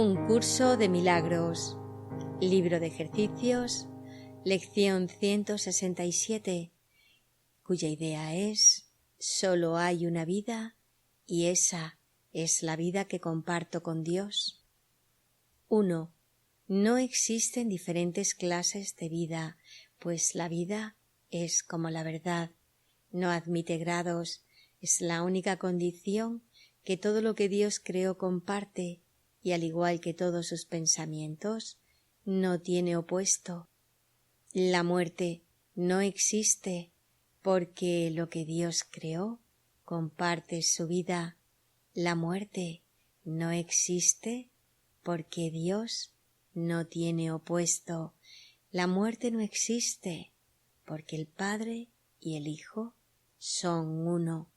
Un curso de milagros. Libro de ejercicios. Lección 167, cuya idea es: solo hay una vida y esa es la vida que comparto con Dios. 1. No existen diferentes clases de vida, pues la vida es como la verdad. No admite grados, es la única condición que todo lo que Dios creó comparte, y al igual que todos sus pensamientos, no tiene opuesto. La muerte no existe porque lo que Dios creó comparte su vida. La muerte no existe porque Dios no tiene opuesto. La muerte no existe porque el Padre y el Hijo son uno.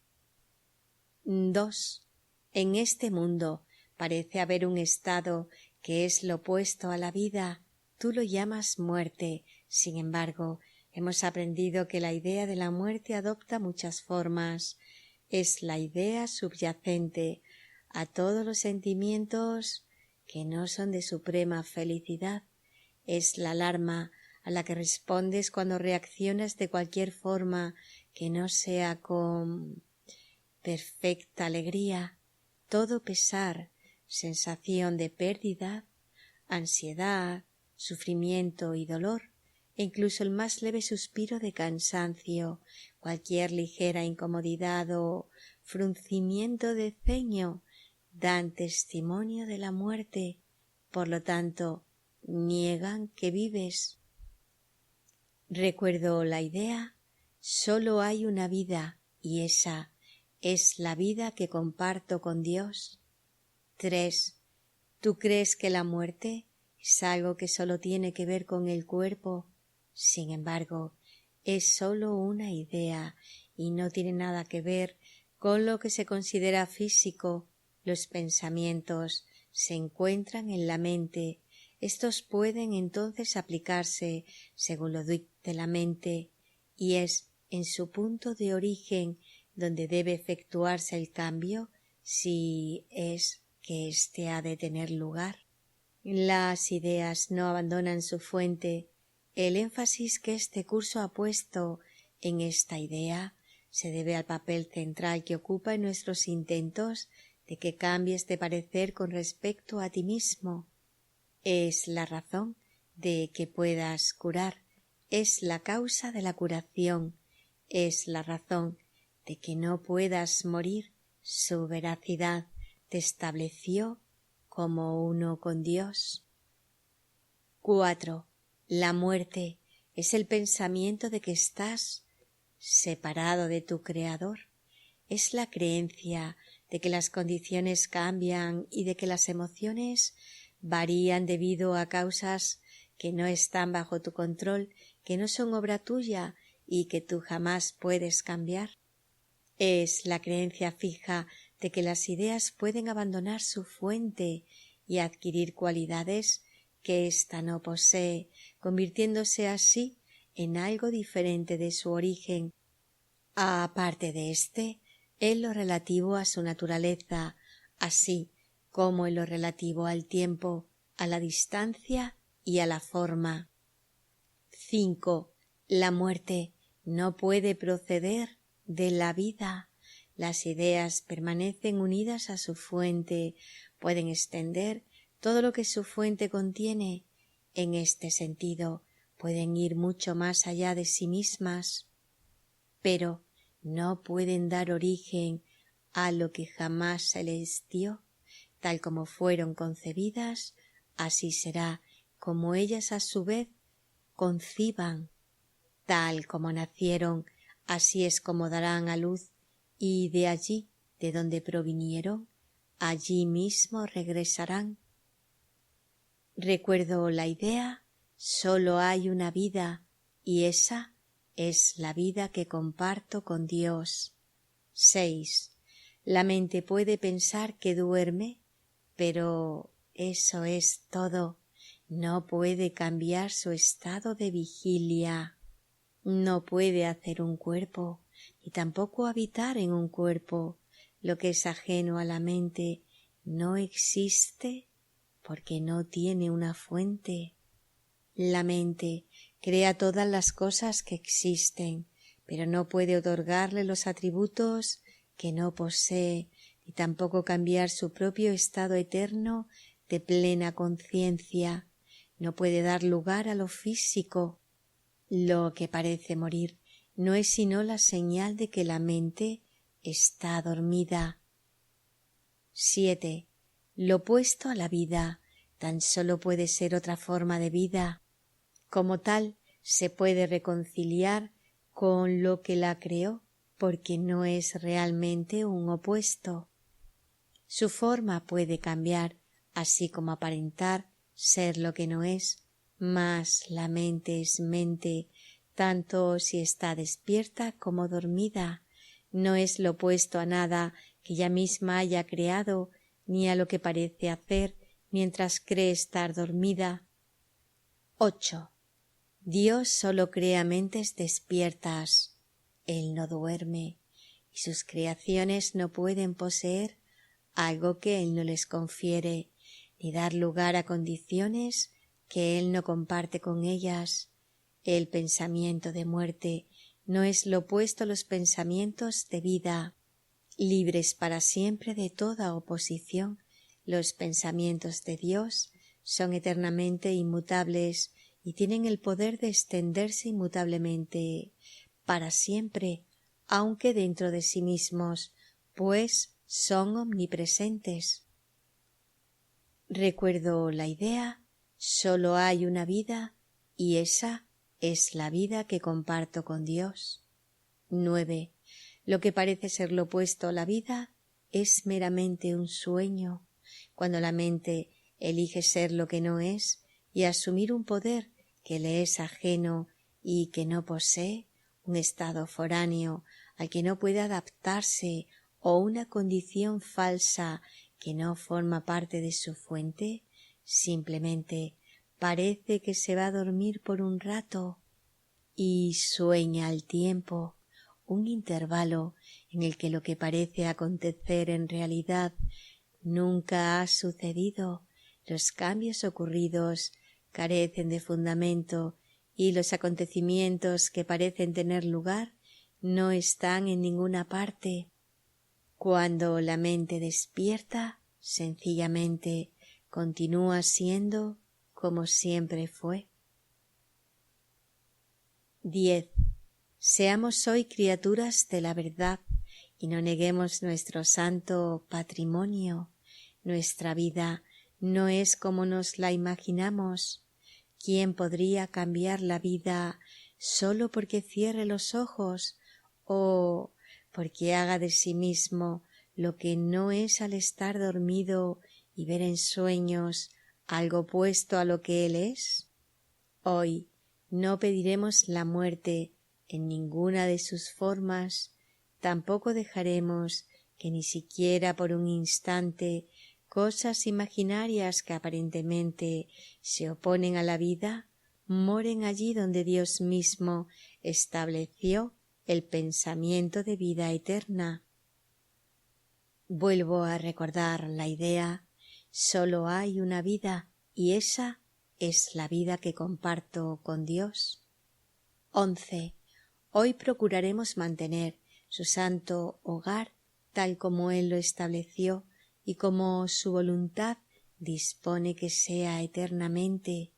2. En este mundo parece haber un estado que es lo opuesto a la vida. Tú lo llamas muerte. Sin embargo, hemos aprendido que la idea de la muerte adopta muchas formas. Es la idea subyacente a todos los sentimientos que no son de suprema felicidad. Es la alarma a la que respondes cuando reaccionas de cualquier forma que no sea con perfecta alegría. Todo pesar, sensación de pérdida, ansiedad, sufrimiento y dolor, e incluso el más leve suspiro de cansancio, cualquier ligera incomodidad o fruncimiento de ceño, dan testimonio de la muerte, por lo tanto, niegan que vives. Recuerdo la idea: solo hay una vida y esa es la vida que comparto con Dios. 3. ¿Tú crees que la muerte es algo que solo tiene que ver con el cuerpo? Sin embargo, es solo una idea y no tiene nada que ver con lo que se considera físico. Los pensamientos se encuentran en la mente. Estos pueden entonces aplicarse según lo dicte la mente, y es en su punto de origen donde debe efectuarse el cambio, si es que éste ha de tener lugar. Las ideas no abandonan su fuente. El énfasis que este curso ha puesto en esta idea se debe al papel central que ocupa en nuestros intentos de que cambies de parecer con respecto a ti mismo. Es la razón de que puedas curar, es la causa de la curación, es la razón de que no puedas morir. Su veracidad te estableció como uno con Dios. 4. La muerte es el pensamiento de que estás separado de tu Creador. Es la creencia de que las condiciones cambian y de que las emociones varían debido a causas que no están bajo tu control, que no son obra tuya y que tú jamás puedes cambiar. Es la creencia fija de que las ideas pueden abandonar su fuente y adquirir cualidades que ésta no posee, convirtiéndose así en algo diferente de su origen. Aparte de en lo relativo a su naturaleza, así como en lo relativo al tiempo, a la distancia y a la forma. 5. La muerte no puede proceder de la vida. Las ideas permanecen unidas a su fuente, pueden extender todo lo que su fuente contiene. En este sentido, pueden ir mucho más allá de sí mismas, pero no pueden dar origen a lo que jamás se les dio. Tal como fueron concebidas, así será como ellas a su vez conciban. Tal como nacieron, así es como darán a luz, y de allí, de donde provinieron, allí mismo regresarán. Recuerdo la idea: solo hay una vida y esa es la vida que comparto con Dios. 6. La mente puede pensar que duerme, pero eso es todo. No puede cambiar su estado de vigilia. No puede hacer un cuerpo, ni tampoco habitar en un cuerpo. Lo que es ajeno a la mente no existe porque no tiene una fuente. La mente crea todas las cosas que existen, pero no puede otorgarle los atributos que no posee, ni tampoco cambiar su propio estado eterno de plena conciencia. No puede dar lugar a lo físico. Lo que parece morir no es sino la señal de que la mente está dormida. 7. Lo opuesto a la vida tan solo puede ser otra forma de vida. Como tal, se puede reconciliar con lo que la creó, porque no es realmente un opuesto. Su forma puede cambiar, así como aparentar ser lo que no es, mas la mente es mente, tanto si está despierta como dormida. No es lo opuesto a nada que ella misma haya creado, ni a lo que parece hacer mientras cree estar dormida. 8. Dios solo crea mentes despiertas. Él no duerme, y sus creaciones no pueden poseer algo que Él no les confiere, ni dar lugar a condiciones que Él no comparte con ellas. El pensamiento de muerte no es lo opuesto a los pensamientos de vida. Libres para siempre de toda oposición, los pensamientos de Dios son eternamente inmutables y tienen el poder de extenderse inmutablemente para siempre, aunque dentro de sí mismos, pues son omnipresentes. Recuerdo la idea: solo hay una vida y esa es la vida que comparto con Dios. 9. Lo que parece ser lo opuesto a la vida es meramente un sueño. Cuando la mente elige ser lo que no es y asumir un poder que le es ajeno y que no posee, un estado foráneo al que no puede adaptarse o una condición falsa que no forma parte de su fuente, simplemente parece que se va a dormir por un rato y sueña al tiempo, un intervalo en el que lo que parece acontecer en realidad nunca ha sucedido. Los cambios ocurridos carecen de fundamento y los acontecimientos que parecen tener lugar no están en ninguna parte. Cuando la mente despierta, sencillamente continúa siendo como siempre fue. 10. Seamos hoy criaturas de la verdad y no neguemos nuestro santo patrimonio. Nuestra vida no es como nos la imaginamos. ¿Quién podría cambiar la vida solo porque cierre los ojos o porque haga de sí mismo lo que no es al estar dormido y ver en sueños algo opuesto a lo que él es? Hoy no pediremos la muerte en ninguna de sus formas, tampoco dejaremos que ni siquiera por un instante cosas imaginarias que aparentemente se oponen a la vida moren allí donde Dios mismo estableció el pensamiento de vida eterna. Vuelvo a recordar la idea: solo hay una vida y esa es la vida que comparto con Dios. 11. Hoy procuraremos mantener su santo hogar tal como Él lo estableció y como su voluntad dispone que sea eternamente.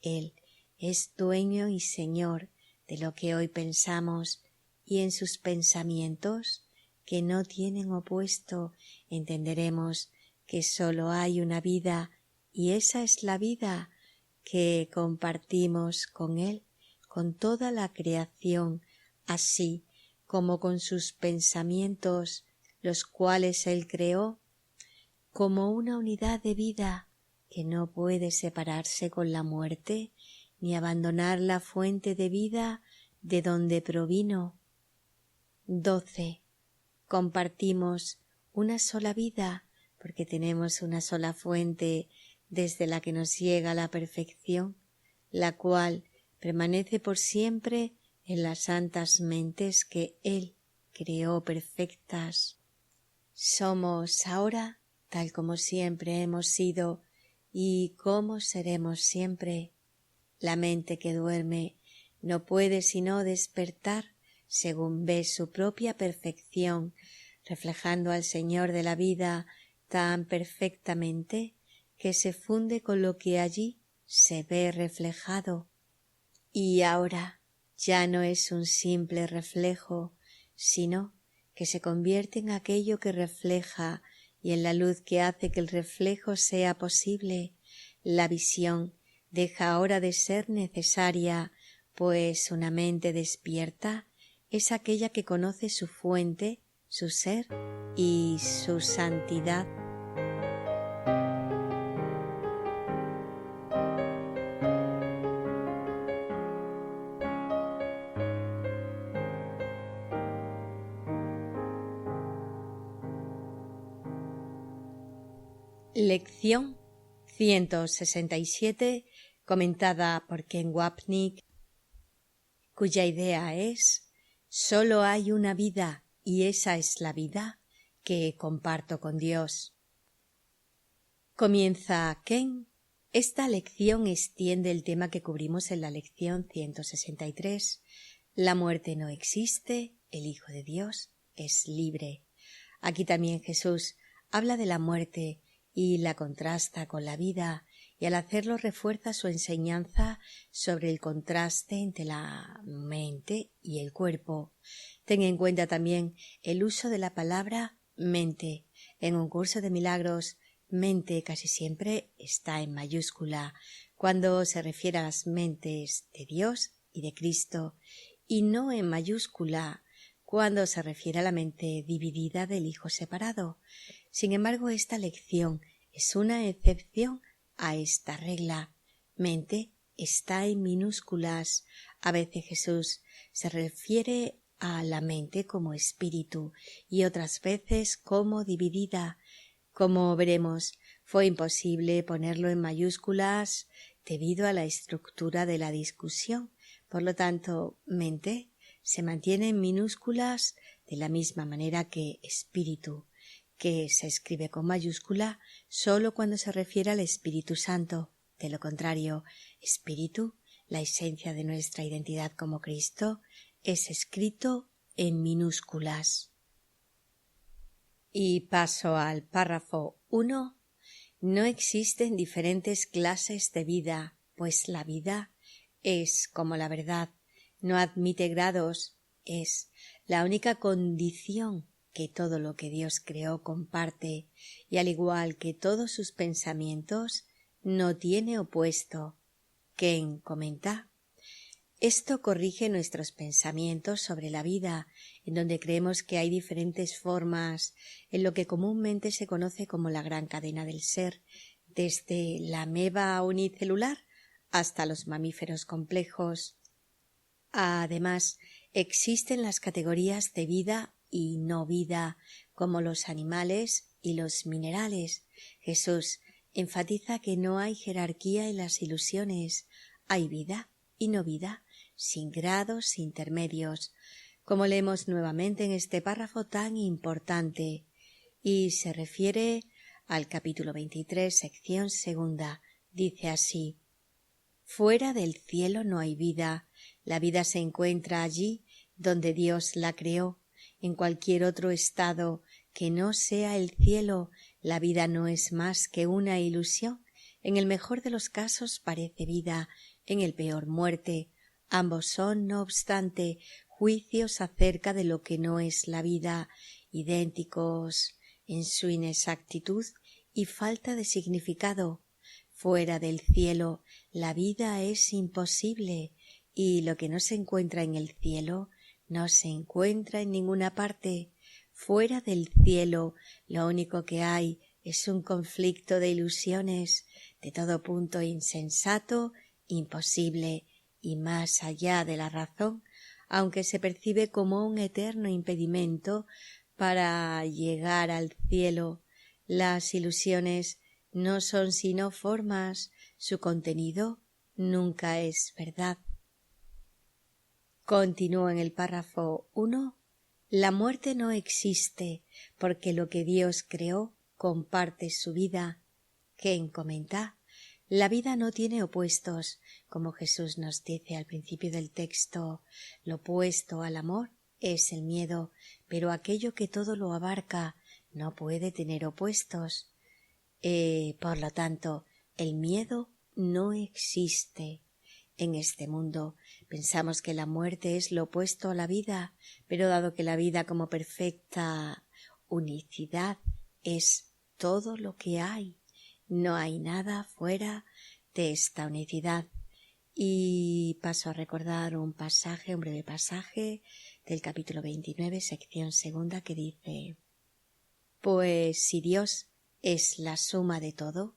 Él es dueño y señor de lo que hoy pensamos, y en sus pensamientos, que no tienen opuesto, entenderemos que sólo hay una vida y esa es la vida que compartimos con Él, con toda la creación, así como con sus pensamientos, los cuales Él creó, como una unidad de vida que no puede separarse con la muerte ni abandonar la fuente de vida de donde provino. 12. Compartimos una sola vida porque tenemos una sola fuente desde la que nos llega la perfección, la cual permanece por siempre en las santas mentes que Él creó perfectas. Somos ahora tal como siempre hemos sido ¿Y cómo seremos siempre? La mente que duerme no puede sino despertar según ve su propia perfección, reflejando al Señor de la vida tan perfectamente que se funde con lo que allí se ve reflejado. Y ahora ya no es un simple reflejo, sino que se convierte en aquello que refleja y en la luz que hace que el reflejo sea posible. La visión deja ahora de ser necesaria, pues una mente despierta es aquella que conoce su fuente, su ser y su santidad. Lección 167, comentada por Ken Wapnick, cuya idea es: solo hay una vida y esa es la vida que comparto con Dios. Comienza Ken. Esta lección extiende el tema que cubrimos en la lección 163. La muerte no existe, el Hijo de Dios es libre. Aquí también Jesús habla de la muerte y la contrasta con la vida, y al hacerlo refuerza su enseñanza sobre el contraste entre la mente y el cuerpo. Ten en cuenta también el uso de la palabra mente. En un curso de milagros, mente casi siempre está en mayúscula cuando se refiere a las mentes de Dios y de Cristo, y no en mayúscula cuando se refiere a la mente dividida del Hijo separado. Sin embargo, esta lección es una excepción a esta regla. Mente está en minúsculas. A veces Jesús se refiere a la mente como espíritu y otras veces como dividida. Como veremos, fue imposible ponerlo en mayúsculas debido a la estructura de la discusión. Por lo tanto, mente se mantiene en minúsculas de la misma manera que espíritu, que se escribe con mayúscula solo cuando se refiere al Espíritu Santo. De lo contrario, espíritu, la esencia de nuestra identidad como Cristo, es escrito en minúsculas. Y paso al párrafo 1. No existen diferentes clases de vida, pues la vida es como la verdad, no admite grados, es la única condición que todo lo que Dios creó comparte, y al igual que todos sus pensamientos, no tiene opuesto. Ken comenta: esto corrige nuestros pensamientos sobre la vida, en donde creemos que hay diferentes formas, en lo que comúnmente se conoce como la gran cadena del ser, desde la ameba unicelular hasta los mamíferos complejos. Además, existen las categorías de vida y no vida, como los animales y los minerales. Jesús enfatiza que no hay jerarquía en las ilusiones, hay vida y no vida, sin grados intermedios, como leemos nuevamente en este párrafo tan importante, y se refiere al capítulo 23, sección segunda. Dice así: fuera del cielo no hay vida, la vida se encuentra allí donde Dios la creó. En cualquier otro estado que no sea el cielo, la vida no es más que una ilusión. En el mejor de los casos parece vida, en el peor muerte. Ambos son, no obstante, juicios acerca de lo que no es la vida, idénticos en su inexactitud y falta de significado. Fuera del cielo, la vida es imposible, y lo que no se encuentra en el cielo no se encuentra en ninguna parte. Fuera del cielo, lo único que hay es un conflicto de ilusiones, de todo punto insensato, imposible y más allá de la razón, aunque se percibe como un eterno impedimento para llegar al cielo. Las ilusiones no son sino formas, su contenido nunca es verdad. Continúo en el párrafo 1. La muerte no existe, porque lo que Dios creó comparte su vida. Ken comenta: La vida no tiene opuestos, como Jesús nos dice al principio del texto. Lo opuesto al amor es el miedo, pero aquello que todo lo abarca no puede tener opuestos. Por lo tanto, el miedo no existe. En este mundo pensamos que la muerte es lo opuesto a la vida, pero dado que la vida como perfecta unicidad es todo lo que hay, no hay nada fuera de esta unicidad. Y paso a recordar un breve pasaje del capítulo 29, sección segunda, que dice: pues si Dios es la suma de todo,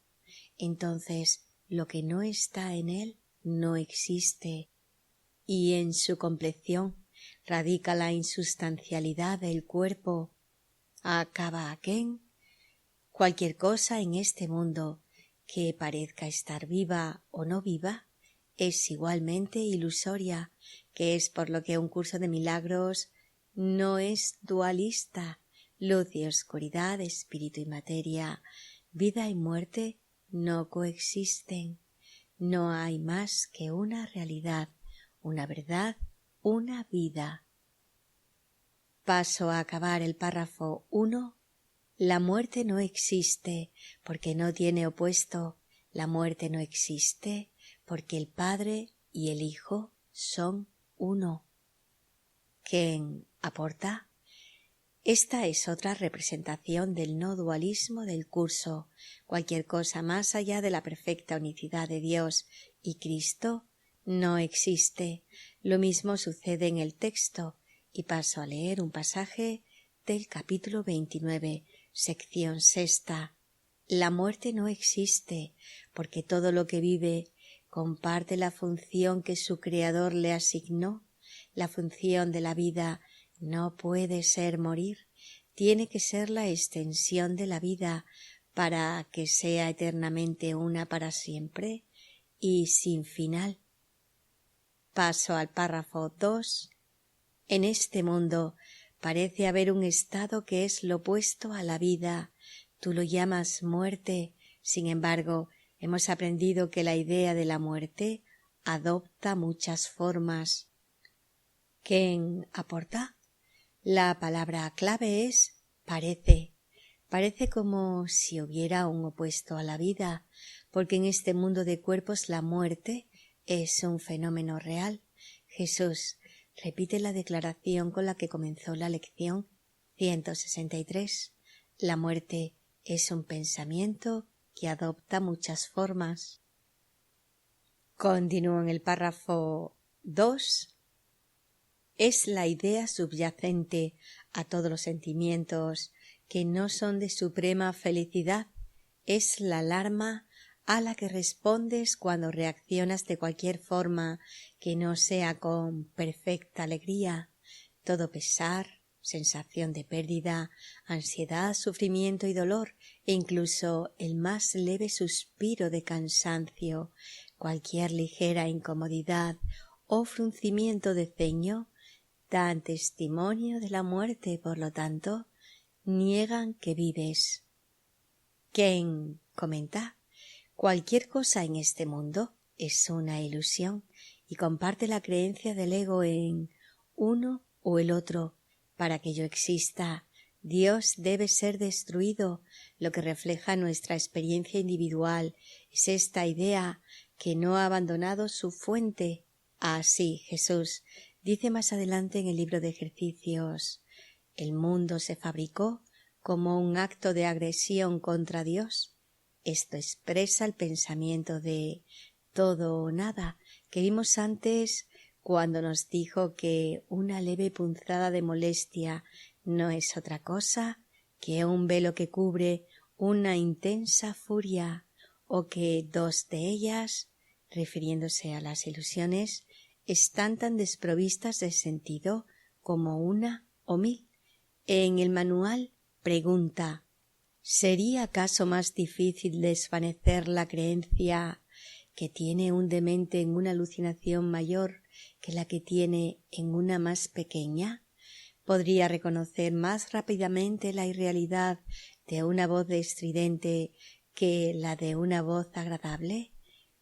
entonces lo que no está en Él no existe, y en su compleción radica la insustancialidad del cuerpo. Acaba aquén. Cualquier cosa en este mundo que parezca estar viva o no viva es igualmente ilusoria, que es por lo que un curso de milagros no es dualista. Luz y oscuridad, espíritu y materia, vida y muerte no coexisten. No hay más que una realidad, una verdad, una vida. Paso a acabar el párrafo 1. La muerte no existe porque no tiene opuesto. La muerte no existe porque el Padre y el Hijo son uno. ¿Quién aporta? Esta es otra representación del no dualismo del curso. Cualquier cosa más allá de la perfecta unicidad de Dios y Cristo no existe. Lo mismo sucede en el texto, y paso a leer un pasaje del capítulo 29, sección sexta. La muerte no existe, porque todo lo que vive comparte la función que su Creador le asignó. La función de la vida no puede ser morir, tiene que ser la extensión de la vida para que sea eternamente una para siempre y sin final. Paso al párrafo 2. En este mundo parece haber un estado que es lo opuesto a la vida. Tú lo llamas muerte. Sin embargo, hemos aprendido que la idea de la muerte adopta muchas formas. ¿Quién aporta? La palabra clave es parece. Parece como si hubiera un opuesto a la vida, porque en este mundo de cuerpos la muerte es un fenómeno real. Jesús repite la declaración con la que comenzó la lección 163. La muerte es un pensamiento que adopta muchas formas. Continúo en el párrafo 2. Es la idea subyacente a todos los sentimientos que no son de suprema felicidad. Es la alarma a la que respondes cuando reaccionas de cualquier forma que no sea con perfecta alegría. Todo pesar, sensación de pérdida, ansiedad, sufrimiento y dolor, e incluso el más leve suspiro de cansancio, cualquier ligera incomodidad o fruncimiento de ceño, dan testimonio de la muerte. Por lo tanto, niegan que vives. ¿Quién comenta? Cualquier cosa en este mundo es una ilusión y comparte la creencia del ego en uno o el otro. Para que yo exista, Dios debe ser destruido. Lo que refleja nuestra experiencia individual es esta idea que no ha abandonado su fuente. Así, Jesús dice más adelante en el libro de ejercicios: el mundo se fabricó como un acto de agresión contra Dios. Esto expresa el pensamiento de todo o nada que vimos antes cuando nos dijo que una leve punzada de molestia no es otra cosa que un velo que cubre una intensa furia, o que dos de ellas, refiriéndose a las ilusiones, están tan desprovistas de sentido como una o mil. En el manual pregunta: ¿sería acaso más difícil desvanecer la creencia que tiene un demente en una alucinación mayor que la que tiene en una más pequeña? ¿Podría reconocer más rápidamente la irrealidad de una voz estridente que la de una voz agradable?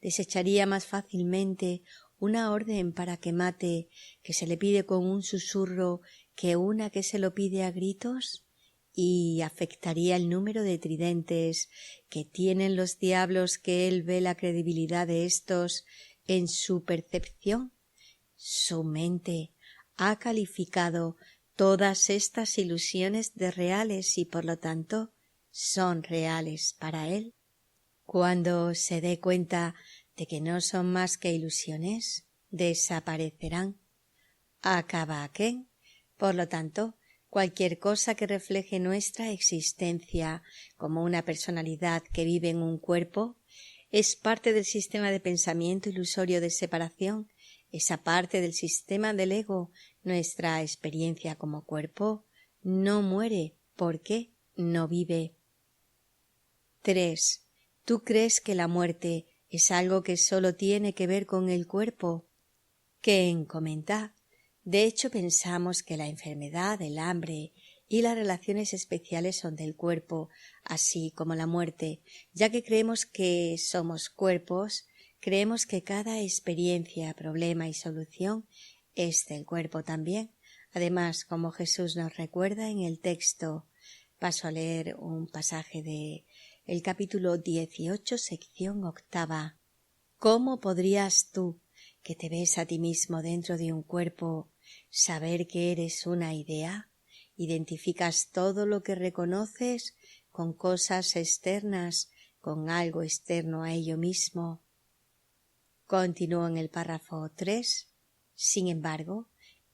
desecharía más fácilmente una orden para que mate que se le pide con un susurro que una que se lo pide a gritos, y afectaría el número de tridentes que tienen los diablos que él ve la credibilidad de éstos en su percepción. Su mente ha calificado todas estas ilusiones de reales y por lo tanto son reales para él. Cuando se dé cuenta de que no son más que ilusiones, desaparecerán. Acaba aquel. Por lo tanto, cualquier cosa que refleje nuestra existencia como una personalidad que vive en un cuerpo es parte del sistema de pensamiento ilusorio de separación, esa parte del sistema del ego. Nuestra experiencia como cuerpo no muere porque no vive. 3. ¿Tú crees que la muerte es algo que solo tiene que ver con el cuerpo? Ken comenta: de hecho pensamos que la enfermedad, el hambre y las relaciones especiales son del cuerpo, así como la muerte, ya que creemos que somos cuerpos, creemos que cada experiencia, problema y solución es del cuerpo también. Además, como Jesús nos recuerda en el texto, paso a leer un pasaje de el capítulo 18, sección 8. ¿Cómo podrías tú, que te ves a ti mismo dentro de un cuerpo, saber que eres una idea? Identificas todo lo que reconoces con cosas externas, con algo externo a ello mismo. Continúo en el párrafo 3. Sin embargo,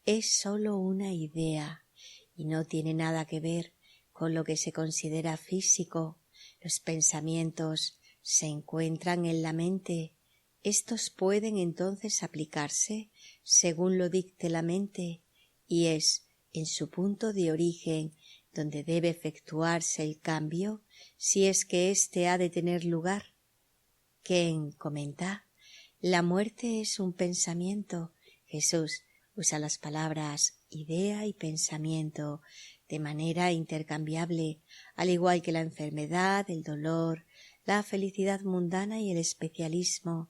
es sólo una idea y no tiene nada que ver con lo que se considera físico. Los pensamientos se encuentran en la mente. Estos pueden entonces aplicarse según lo dicte la mente, y es en su punto de origen donde debe efectuarse el cambio, si es que éste ha de tener lugar. Ken comenta: la muerte es un pensamiento. Jesús usa las palabras idea y pensamiento de manera intercambiable, al igual que la enfermedad, el dolor, la felicidad mundana y el especialismo.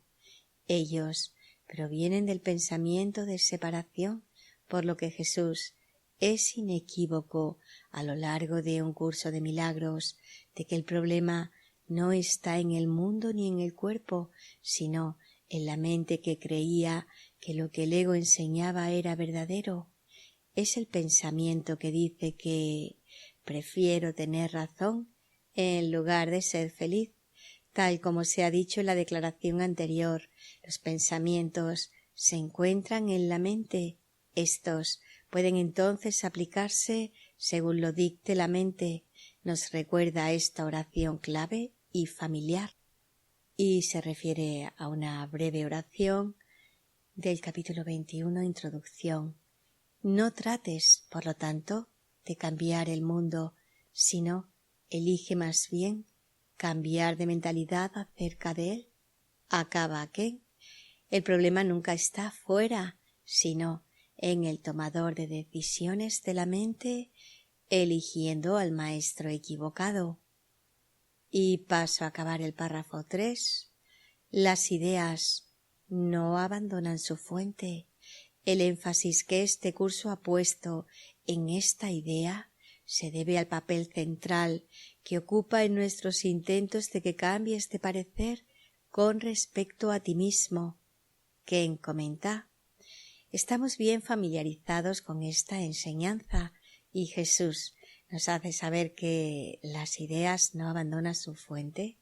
Ellos provienen del pensamiento de separación, por lo que Jesús es inequívoco a lo largo de un curso de milagros de que el problema no está en el mundo ni en el cuerpo, sino en la mente que creía que lo que el ego enseñaba era verdadero. Es el pensamiento que dice que prefiero tener razón en lugar de ser feliz. Tal como se ha dicho en la declaración anterior, los pensamientos se encuentran en la mente. Estos pueden entonces aplicarse según lo dicte la mente. Nos recuerda esta oración clave y familiar. Y se refiere a una breve oración del capítulo 21, introducción. No trates, por lo tanto, de cambiar el mundo, sino elige más bien cambiar de mentalidad acerca de él. Acaba aquí. El problema nunca está fuera, sino en el tomador de decisiones de la mente, eligiendo al maestro equivocado. Y paso a acabar el párrafo 3. Las ideas no abandonan su fuente. El énfasis que este curso ha puesto en esta idea se debe al papel central que ocupa en nuestros intentos de que cambies de parecer con respecto a ti mismo. Ken comenta: estamos bien familiarizados con esta enseñanza y Jesús nos hace saber que las ideas no abandonan su fuente.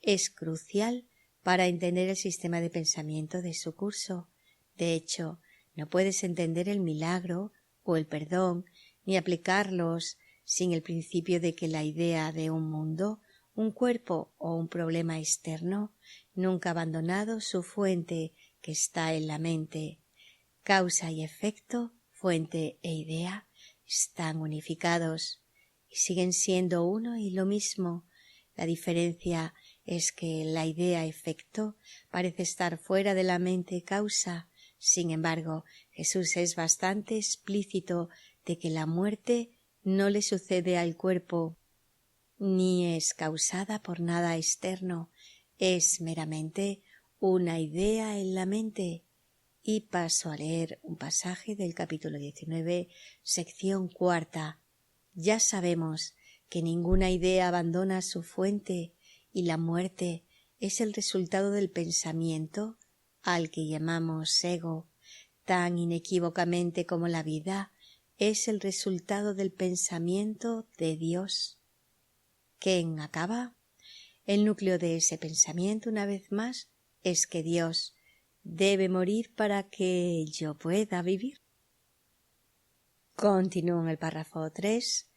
Es crucial para entender el sistema de pensamiento de su curso. De hecho, no puedes entender el milagro o el perdón ni aplicarlos sin el principio de que la idea de un mundo, un cuerpo o un problema externo nunca ha abandonado su fuente, que está en la mente. Causa y efecto, fuente e idea están unificados y siguen siendo uno y lo mismo. La diferencia es que la idea-efecto parece estar fuera de la mente causa. Sin embargo, Jesús es bastante explícito de que la muerte no le sucede al cuerpo, ni es causada por nada externo, es meramente una idea en la mente. Y paso a leer un pasaje del capítulo 19, sección 4. Ya sabemos que ninguna idea abandona su fuente y la muerte es el resultado del pensamiento al que llamamos ego, tan inequívocamente como la vida es el resultado del pensamiento de Dios. ¿Quién acaba? El núcleo de ese pensamiento, una vez más, es que Dios debe morir para que yo pueda vivir. Continúo en el párrafo 3.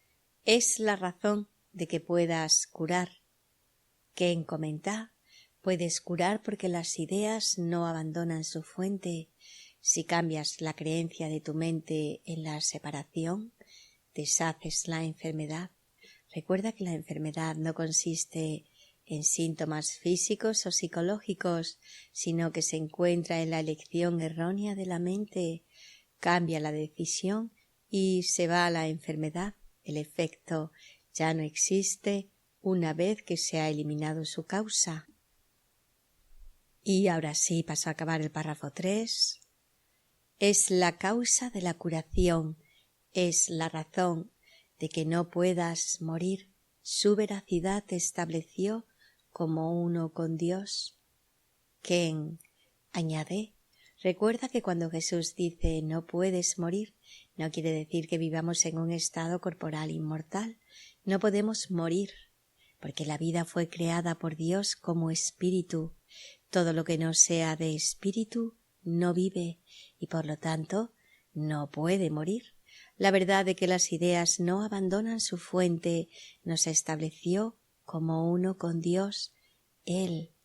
Es la razón de que puedas curar. Ken comenta, puedes curar porque las ideas no abandonan su fuente. Si cambias la creencia de tu mente en la separación, deshaces la enfermedad. Recuerda que la enfermedad no consiste en síntomas físicos o psicológicos, sino que se encuentra en la elección errónea de la mente. Cambia la decisión y se va a la enfermedad. El efecto ya no existe una vez que se ha eliminado su causa. Y ahora sí paso a acabar el párrafo 3. Es la causa de la curación, es la razón de que no puedas morir. Su veracidad te estableció como uno con Dios. Ken añade, recuerda que cuando Jesús dice no puedes morir, no quiere decir que vivamos en un estado corporal inmortal. No podemos morir, porque la vida fue creada por Dios como espíritu. Todo lo que no sea de espíritu no vive y por lo tanto no puede morir. La verdad de que las ideas no abandonan su fuente nos estableció como uno con Dios. Él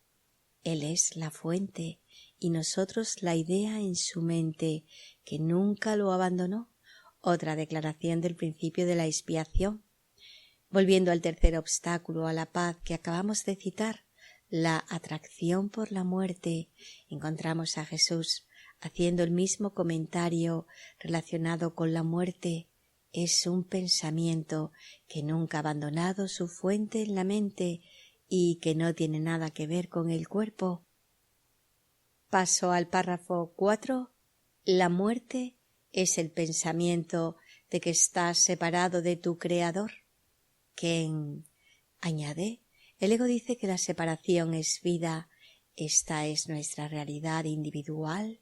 es la fuente y nosotros la idea en su mente, que nunca lo abandonó. Otra declaración del principio de la expiación. Volviendo al tercer obstáculo a la paz que acabamos de citar, la atracción por la muerte, encontramos a Jesús haciendo el mismo comentario relacionado con la muerte. Es un pensamiento que nunca ha abandonado su fuente en la mente y que no tiene nada que ver con el cuerpo. Paso al párrafo 4. La muerte es el pensamiento de que estás separado de tu Creador. Ken añade, el ego dice que la separación es vida. Esta es nuestra realidad individual,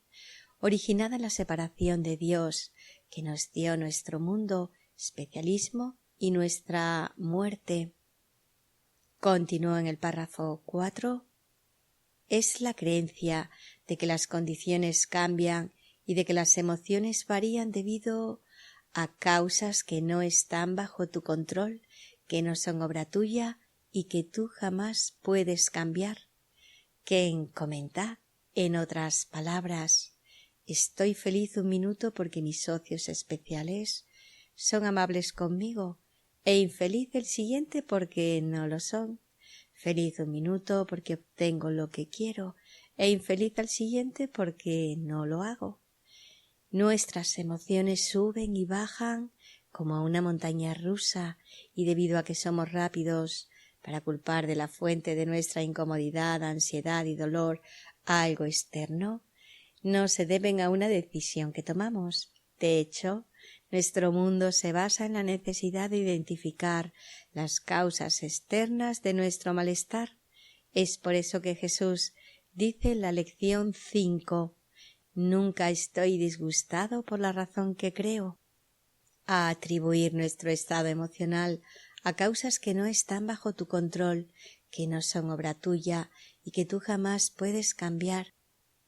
originada en la separación de Dios, que nos dio nuestro mundo, especialismo y nuestra muerte. Continúo en el párrafo 4. Es la creencia de que las condiciones cambian y de que las emociones varían debido a causas que no están bajo tu control, que no son obra tuya y que tú jamás puedes cambiar. Ken comenta, en otras palabras, estoy feliz un minuto porque mis socios especiales son amables conmigo e infeliz el siguiente porque no lo son. Feliz un minuto porque obtengo lo que quiero e infeliz al siguiente porque no lo hago. Nuestras emociones suben y bajan como una montaña rusa y debido a que somos rápidos para culpar de la fuente de nuestra incomodidad, ansiedad y dolor a algo externo, no se deben a una decisión que tomamos. De hecho, nuestro mundo se basa en la necesidad de identificar las causas externas de nuestro malestar. Es por eso que Jesús dice en la lección 5, nunca estoy disgustado por la razón que creo. A atribuir nuestro estado emocional a causas que no están bajo tu control, que no son obra tuya y que tú jamás puedes cambiar.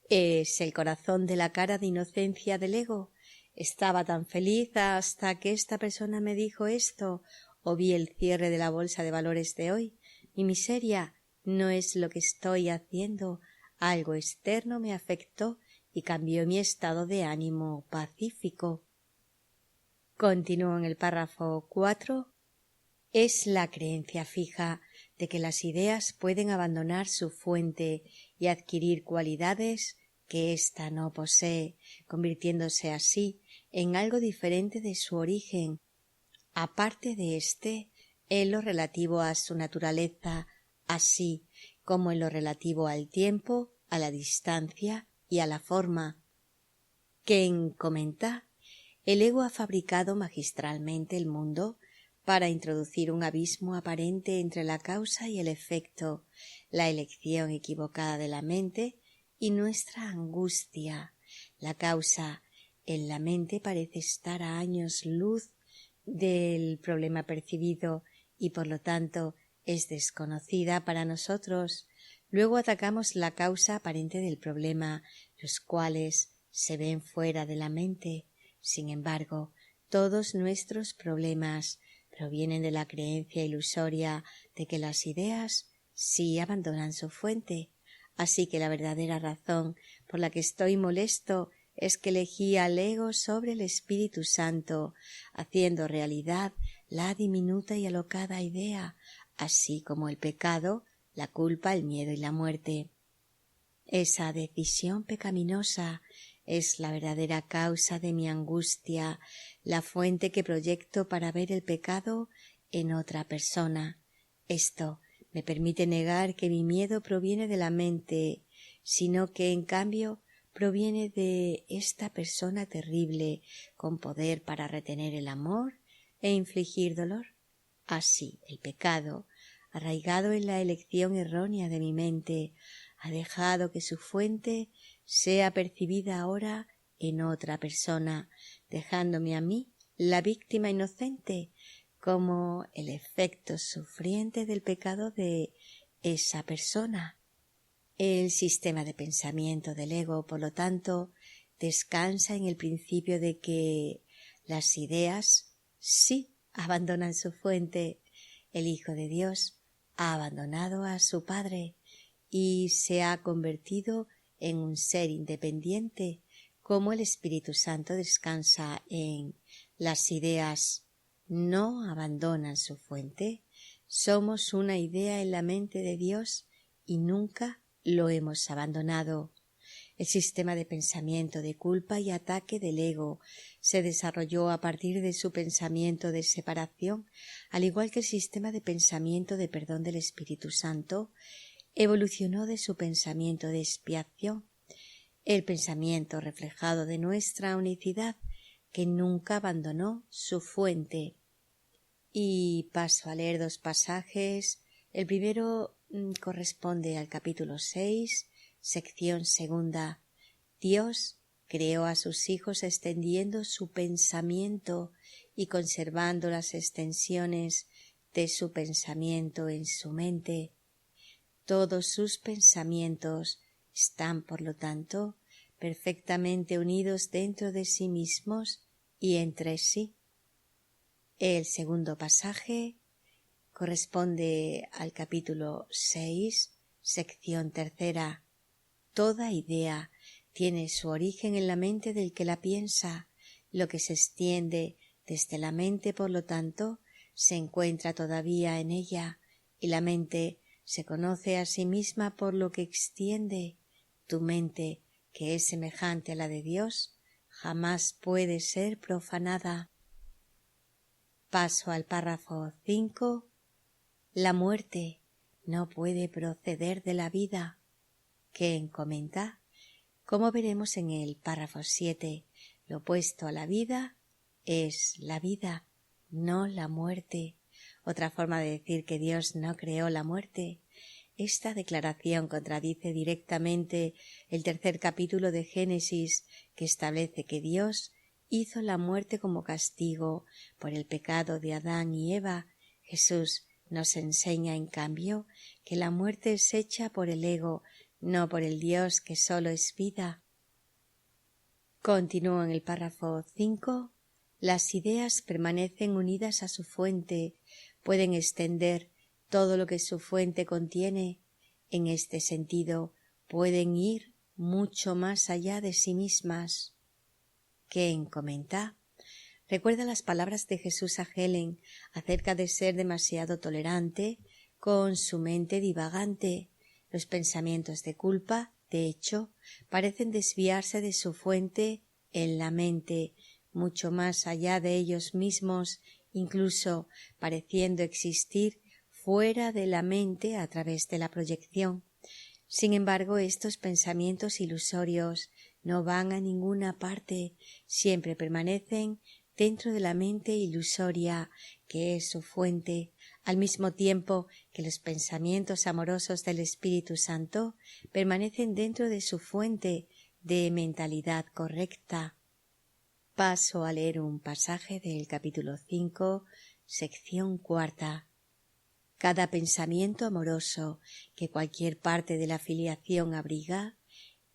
Es el corazón de la cara de inocencia del ego. Estaba tan feliz hasta que esta persona me dijo esto, o vi el cierre de la bolsa de valores de hoy. Mi miseria no es lo que estoy haciendo. Algo externo me afectó y cambió mi estado de ánimo pacífico. Continúo en el párrafo 4. Es la creencia fija de que las ideas pueden abandonar su fuente y adquirir cualidades que ésta no posee, convirtiéndose así en algo diferente de su origen, aparte de éste, en lo relativo a su naturaleza, así como en lo relativo al tiempo a la distancia y a la forma. Ken comenta: el ego ha fabricado magistralmente el mundo para introducir un abismo aparente entre la causa y el efecto, la elección equivocada de la mente y nuestra angustia. La causa en la mente parece estar a años luz del problema percibido y por lo tanto es desconocida para nosotros. Luego atacamos la causa aparente del problema, los cuales se ven fuera de la mente. Sin embargo, todos nuestros problemas provienen de la creencia ilusoria de que las ideas sí abandonan su fuente. Así que la verdadera razón por la que estoy molesto es que elegí al ego sobre el Espíritu Santo, haciendo realidad la diminuta y alocada idea, así como el pecado, la culpa, el miedo y la muerte. Esa decisión pecaminosa es la verdadera causa de mi angustia, la fuente que proyecto para ver el pecado en otra persona. Esto me permite negar que mi miedo proviene de la mente, sino que en cambio proviene de esta persona terrible, con poder para retener el amor e infligir dolor. Así, el pecado, arraigado en la elección errónea de mi mente, ha dejado que su fuente sea percibida ahora en otra persona, dejándome a mí, la víctima inocente, como el efecto sufriente del pecado de esa persona. El sistema de pensamiento del ego, por lo tanto, descansa en el principio de que las ideas sí abandonan su fuente. El Hijo de Dios ha abandonado a su Padre y se ha convertido en un ser independiente, como el Espíritu Santo descansa en las ideas. No abandonan su fuente. Somos una idea en la mente de Dios y nunca lo hemos abandonado. El sistema de pensamiento de culpa y ataque del ego se desarrolló a partir de su pensamiento de separación, al igual que el sistema de pensamiento de perdón del Espíritu Santo evolucionó de su pensamiento de expiación, el pensamiento reflejado de nuestra unicidad, que nunca abandonó su fuente. Y paso a leer dos pasajes. El primero corresponde al capítulo 6, sección segunda. Dios creó a sus hijos extendiendo su pensamiento y conservando las extensiones de su pensamiento en su mente. Todos sus pensamientos están, por lo tanto, perfectamente unidos dentro de sí mismos y entre sí. El segundo pasaje corresponde al capítulo 6, sección tercera. Toda idea tiene su origen en la mente del que la piensa. Lo que se extiende desde la mente, por lo tanto, se encuentra todavía en ella, y la mente se conoce a sí misma por lo que extiende. Tu mente, que es semejante a la de Dios, jamás puede ser profanada. Paso al párrafo 5. La muerte no puede proceder de la vida. Ken comenta: como veremos en el párrafo 7, lo opuesto a la vida es la vida, no la muerte. Otra forma de decir que Dios no creó la muerte. Esta declaración contradice directamente el tercer capítulo de Génesis, que establece que Dios hizo la muerte como castigo por el pecado de Adán y Eva. Jesús nos enseña, en cambio, que la muerte es hecha por el ego, no por el Dios que solo es vida. Continúo en el párrafo 5. Las ideas permanecen unidas a su fuente, pueden extender todo lo que su fuente contiene. En este sentido, pueden ir mucho más allá de sí mismas. Ken comenta: recuerda las palabras de Jesús a Helen acerca de ser demasiado tolerante con su mente divagante. Los pensamientos de culpa, de hecho, parecen desviarse de su fuente en la mente, mucho más allá de ellos mismos, incluso pareciendo existir fuera de la mente a través de la proyección. Sin embargo, estos pensamientos ilusorios no van a ninguna parte, siempre permanecen dentro de la mente ilusoria que es su fuente, al mismo tiempo que los pensamientos amorosos del Espíritu Santo permanecen dentro de su fuente de mentalidad correcta. Paso a leer un pasaje del capítulo 5, sección 4. Cada pensamiento amoroso que cualquier parte de la filiación abriga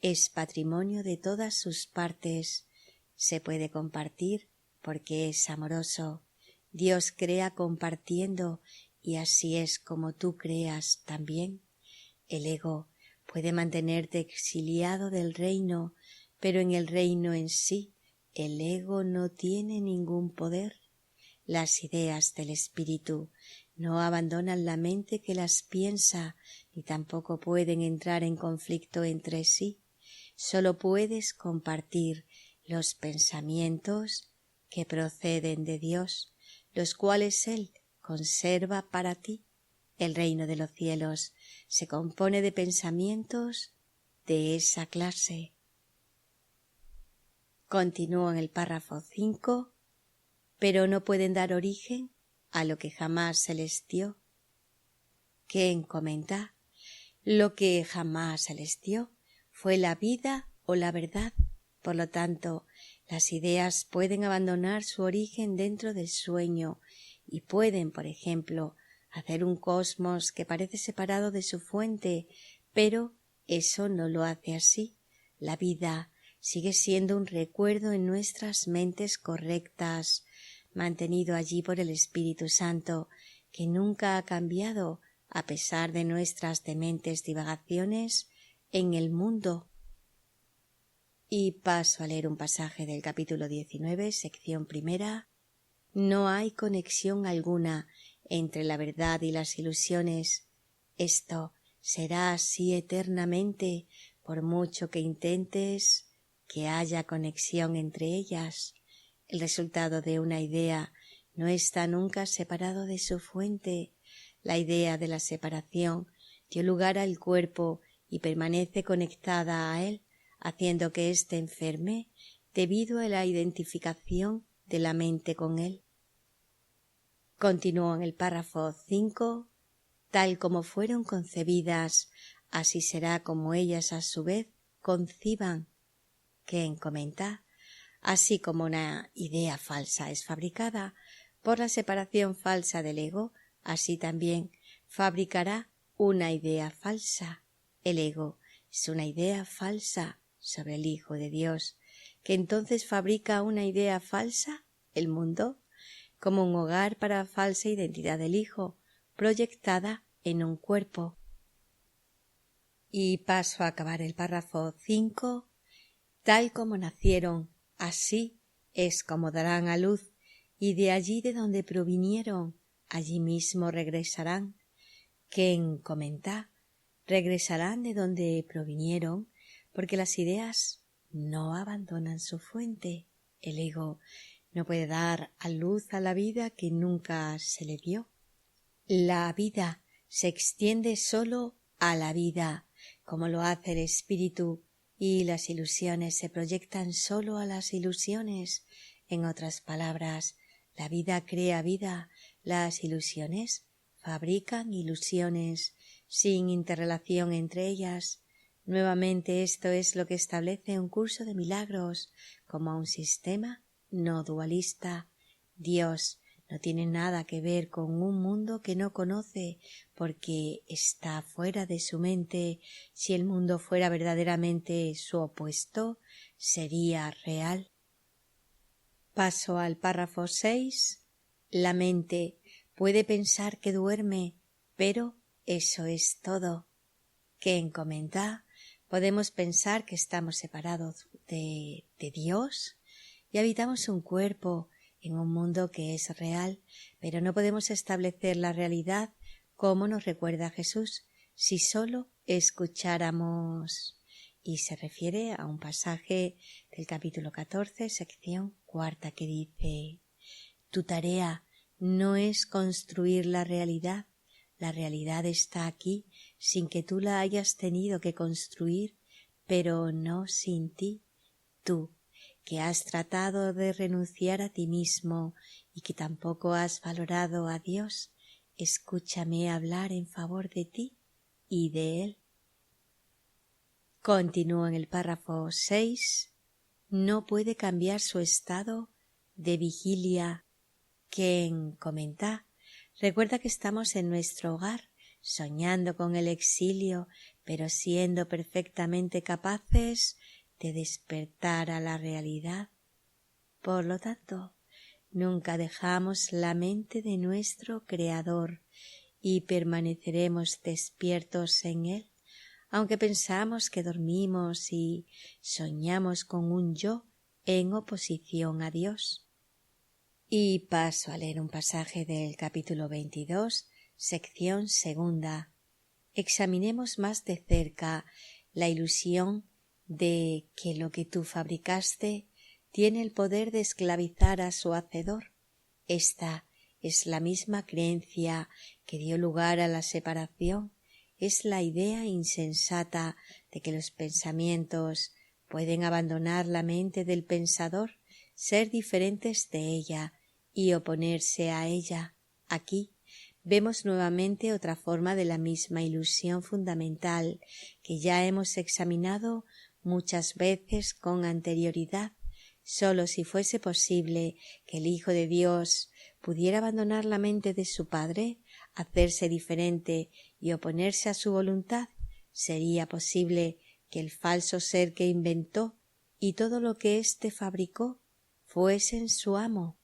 es patrimonio de todas sus partes. Se puede compartir porque es amoroso. Dios crea compartiendo y así es como tú creas también. El ego puede mantenerte exiliado del reino, pero en el reino en sí el ego no tiene ningún poder. Las ideas del espíritu no abandonan la mente que las piensa, ni tampoco pueden entrar en conflicto entre sí. Solo puedes compartir los pensamientos que proceden de Dios, los cuales Él conserva para ti. El reino de los cielos se compone de pensamientos de esa clase. Continúo en el párrafo 5. Pero no pueden dar origen a lo que jamás se les dio. ¿Quién comenta? Lo que jamás se les dio fue la vida o la verdad. Por lo tanto, las ideas pueden abandonar su origen dentro del sueño y pueden, por ejemplo, hacer un cosmos que parece separado de su fuente, pero eso no lo hace así. La vida sigue siendo un recuerdo en nuestras mentes correctas, mantenido allí por el Espíritu Santo, que nunca ha cambiado a pesar de nuestras dementes divagaciones en el mundo. Y paso a leer un pasaje del capítulo 19, sección 1. No hay conexión alguna entre la verdad y las ilusiones. Esto será así eternamente, por mucho que intentes que haya conexión entre ellas. El resultado de una idea no está nunca separado de su fuente. La idea de la separación dio lugar al cuerpo y permanece conectada a él, haciendo que éste enferme debido a la identificación de la mente con él. Continúo en el párrafo 5. Tal como fueron concebidas, así será como ellas a su vez conciban. ¿Quién comenta? Así como una idea falsa es fabricada por la separación falsa del ego, así también fabricará una idea falsa. El ego es una idea falsa sobre el Hijo de Dios, que entonces fabrica una idea falsa, el mundo, como un hogar para la falsa identidad del Hijo, proyectada en un cuerpo. Y paso a acabar el párrafo 5. Tal como nacieron, así es como darán a luz, y de allí de donde provinieron, allí mismo regresarán. ¿Quién comenta? Regresarán de donde provinieron, porque las ideas no abandonan su fuente. El ego no puede dar a luz a la vida que nunca se le dio. La vida se extiende solo a la vida, como lo hace el espíritu, y las ilusiones se proyectan solo a las ilusiones. En otras palabras, la vida crea vida, las ilusiones fabrican ilusiones, sin interrelación entre ellas. Nuevamente esto es lo que establece un curso de milagros como un sistema no dualista. Dios no tiene nada que ver con un mundo que no conoce, porque está fuera de su mente. Si el mundo fuera verdaderamente su opuesto, sería real. Paso al párrafo 6. La mente puede pensar que duerme, pero eso es todo. ¿Quién comenta? Podemos pensar que estamos separados de Dios y habitamos un cuerpo en un mundo que es real, pero no podemos establecer la realidad como nos recuerda Jesús si solo escucháramos. Y se refiere a un pasaje del capítulo 14, sección 4, que dice: tu tarea no es construir la realidad, La realidad está aquí sin que tú la hayas tenido que construir, pero no sin ti. Tú, que has tratado de renunciar a ti mismo y que tampoco has valorado a Dios, escúchame hablar en favor de ti y de Él. Continúo en el párrafo 6. No puede cambiar su estado de vigilia. Quien comenta, recuerda que estamos en nuestro hogar, soñando con el exilio, pero siendo perfectamente capaces de despertar a la realidad. Por lo tanto, nunca dejamos la mente de nuestro Creador y permaneceremos despiertos en Él, aunque pensamos que dormimos y soñamos con un yo en oposición a Dios. Y paso a leer un pasaje del capítulo 22, sección 2. Examinemos más de cerca la ilusión de que lo que tú fabricaste tiene el poder de esclavizar a su hacedor. Esta es la misma creencia que dio lugar a la separación. Es la idea insensata de que los pensamientos pueden abandonar la mente del pensador, ser diferentes de ella y oponerse a ella. Aquí vemos nuevamente otra forma de la misma ilusión fundamental que ya hemos examinado muchas veces con anterioridad. Sólo si fuese posible que el Hijo de Dios pudiera abandonar la mente de su Padre, hacerse diferente y oponerse a su voluntad, sería posible que el falso ser que inventó y todo lo que éste fabricó fuesen su amo.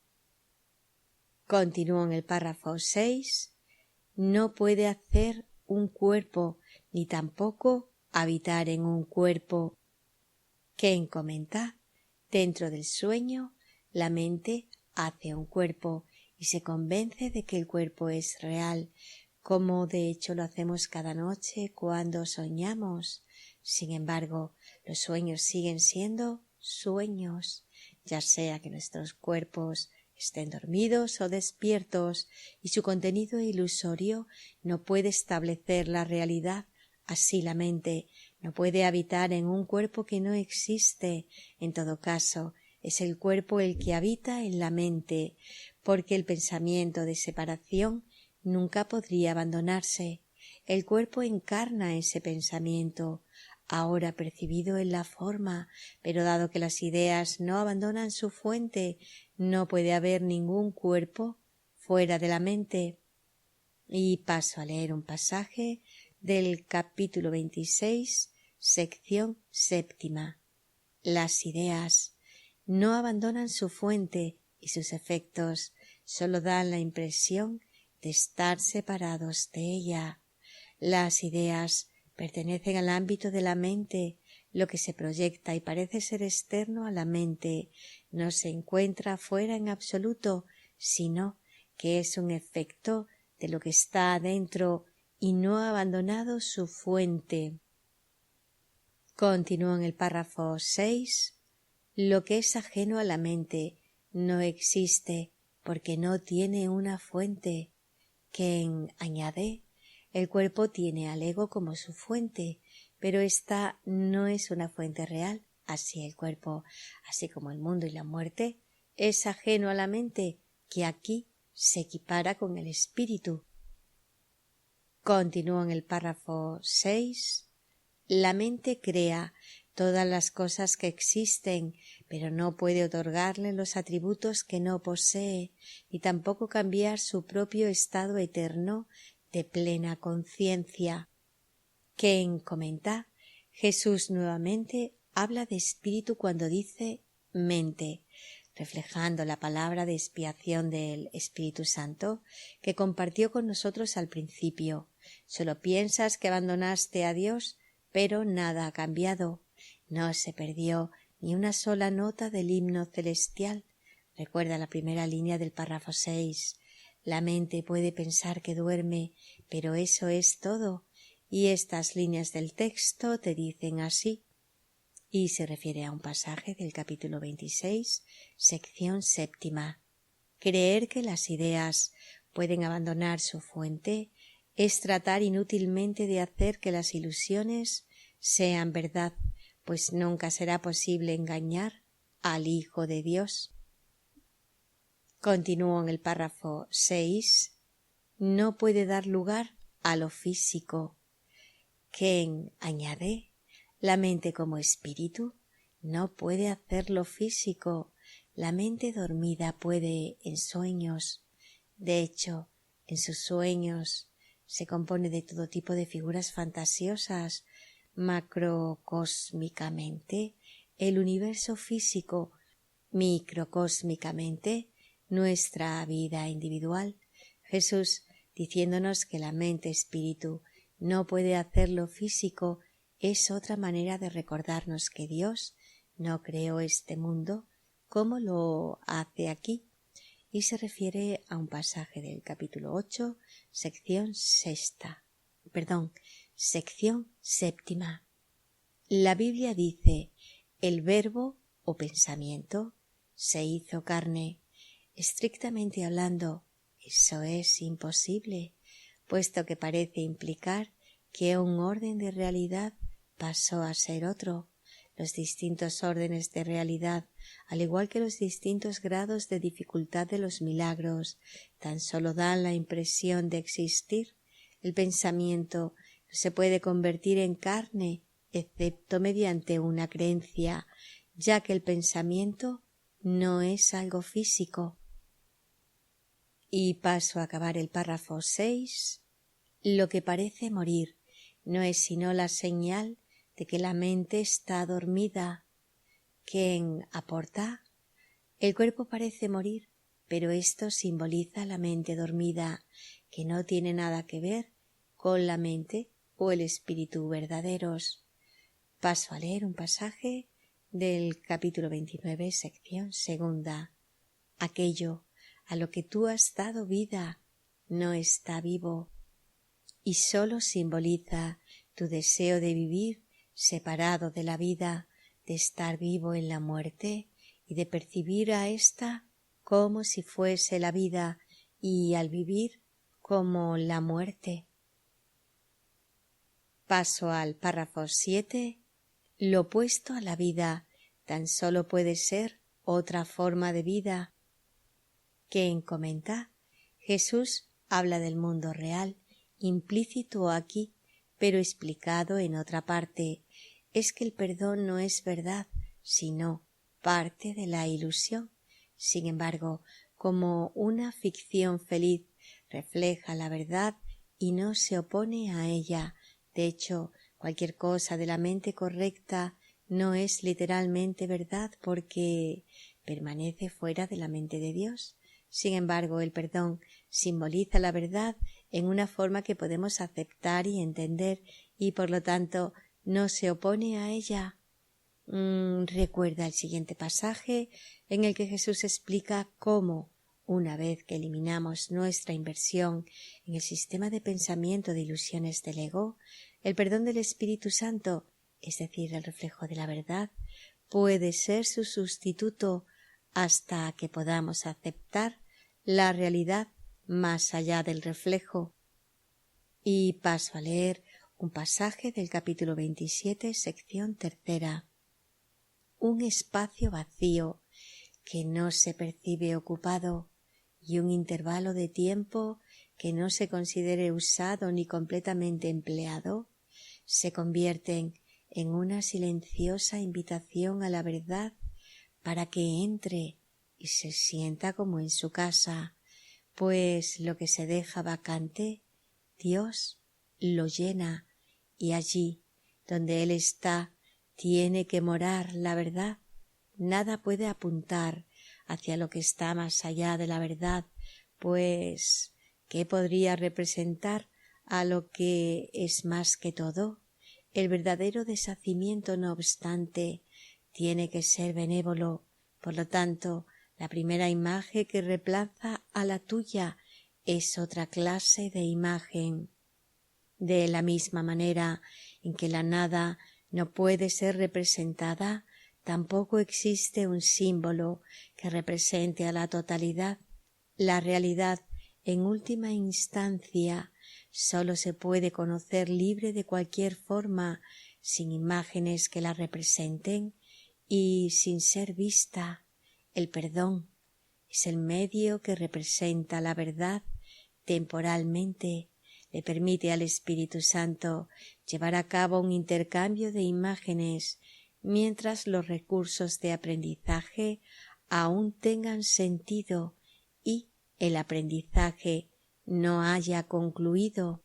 Continúo en el párrafo 6. No puede hacer un cuerpo ni tampoco habitar en un cuerpo. Quien comenta, dentro del sueño, la mente hace un cuerpo y se convence de que el cuerpo es real, como de hecho lo hacemos cada noche cuando soñamos. Sin embargo, los sueños siguen siendo sueños, ya sea que nuestros cuerpos estén dormidos o despiertos, y su contenido ilusorio no puede establecer la realidad. Así la mente no puede habitar en un cuerpo que no existe. En todo caso, es el cuerpo el que habita en la mente, porque el pensamiento de separación nunca podría abandonarse. El cuerpo encarna ese pensamiento, ahora percibido en la forma, pero dado que las ideas no abandonan su fuente, no puede haber ningún cuerpo fuera de la mente. Y paso a leer un pasaje del capítulo 26, sección 7. Las ideas no abandonan su fuente y sus efectos solo dan la impresión de estar separados de ella. Las ideas pertenecen al ámbito de la mente. Lo que se proyecta y parece ser externo a la mente no se encuentra fuera en absoluto, sino que es un efecto de lo que está adentro y no ha abandonado su fuente. Continúo en el párrafo 6. Lo que es ajeno a la mente no existe porque no tiene una fuente. Quien añade, el cuerpo tiene al ego como su fuente, pero ésta no es una fuente real. Así el cuerpo, así como el mundo y la muerte, es ajeno a la mente, que aquí se equipara con el espíritu. Continúo en el párrafo 6. La mente crea todas las cosas que existen, pero no puede otorgarle los atributos que no posee, ni tampoco cambiar su propio estado eterno de plena conciencia. Quien comenta, Jesús nuevamente habla de espíritu cuando dice mente, reflejando la palabra de expiación del Espíritu Santo que compartió con nosotros al principio. Solo piensas que abandonaste a Dios, pero nada ha cambiado. No se perdió ni una sola nota del himno celestial. Recuerda la primera línea del párrafo 6. La mente puede pensar que duerme, pero eso es todo. Y estas líneas del texto te dicen así. Y se refiere a un pasaje del capítulo 26, sección 7. Creer que las ideas pueden abandonar su fuente es tratar inútilmente de hacer que las ilusiones sean verdad, pues nunca será posible engañar al Hijo de Dios. Continúo en el párrafo 6. No puede dar lugar a lo físico. Ken añade, la mente como espíritu no puede hacer lo físico. La mente dormida puede en sueños. De hecho, en sus sueños se compone de todo tipo de figuras fantasiosas. Macrocósmicamente, el universo físico, microcósmicamente, nuestra vida individual. Jesús, diciéndonos que la mente espíritu no puede hacer lo físico, es otra manera de recordarnos que Dios no creó este mundo como lo hace aquí, y se refiere a un pasaje del capítulo 8, sección 7. La Biblia dice, el verbo o pensamiento se hizo carne. Estrictamente hablando, eso es imposible, puesto que parece implicar que un orden de realidad pasó a ser otro. Los distintos órdenes de realidad, al igual que los distintos grados de dificultad de los milagros, tan solo dan la impresión de existir. El pensamiento no se puede convertir en carne, excepto mediante una creencia, ya que el pensamiento no es algo físico. Y paso a acabar el párrafo 6. Lo que parece morir no es sino la señal de que la mente está dormida. ¿Quién aporta? El cuerpo parece morir, pero esto simboliza la mente dormida, que no tiene nada que ver con la mente o el espíritu verdaderos. Paso a leer un pasaje del capítulo 29, sección 2. Aquello a lo que tú has dado vida no está vivo y sólo simboliza tu deseo de vivir separado de la vida, de estar vivo en la muerte y de percibir a ésta como si fuese la vida y al vivir como la muerte. Paso al párrafo 7. Lo opuesto a la vida tan solo puede ser otra forma de vida. ¿Quién comenta? Jesús habla del mundo real, implícito aquí, pero explicado en otra parte. Es que el perdón no es verdad, sino parte de la ilusión. Sin embargo, como una ficción feliz refleja la verdad y no se opone a ella. De hecho, cualquier cosa de la mente correcta no es literalmente verdad porque permanece fuera de la mente de Dios. Sin embargo, el perdón simboliza la verdad en una forma que podemos aceptar y entender y por lo tanto no se opone a ella. Recuerda el siguiente pasaje en el que Jesús explica cómo, una vez que eliminamos nuestra inversión en el sistema de pensamiento de ilusiones del ego, el perdón del Espíritu Santo, es decir, el reflejo de la verdad, puede ser su sustituto hasta que podamos aceptar la realidad más allá del reflejo. Y paso a leer un pasaje del capítulo 27, sección 3. Un espacio vacío que no se percibe ocupado y un intervalo de tiempo que no se considere usado ni completamente empleado se convierten en una silenciosa invitación a la verdad para que entre y se sienta como en su casa, pues lo que se deja vacante, Dios lo llena y allí donde Él está tiene que morar la verdad. Nada puede apuntar hacia lo que está más allá de la verdad, pues ¿qué podría representar a lo que es más que todo? El verdadero deshacimiento, no obstante, tiene que ser benévolo. Por lo tanto, la primera imagen que reemplaza a la tuya es otra clase de imagen. De la misma manera en que la nada no puede ser representada, tampoco existe un símbolo que represente a la totalidad. La realidad, en última instancia, sólo se puede conocer libre de cualquier forma, sin imágenes que la representen y sin ser vista. El perdón es el medio que representa la verdad temporalmente, le permite al Espíritu Santo llevar a cabo un intercambio de imágenes mientras los recursos de aprendizaje aún tengan sentido y el aprendizaje no haya concluido.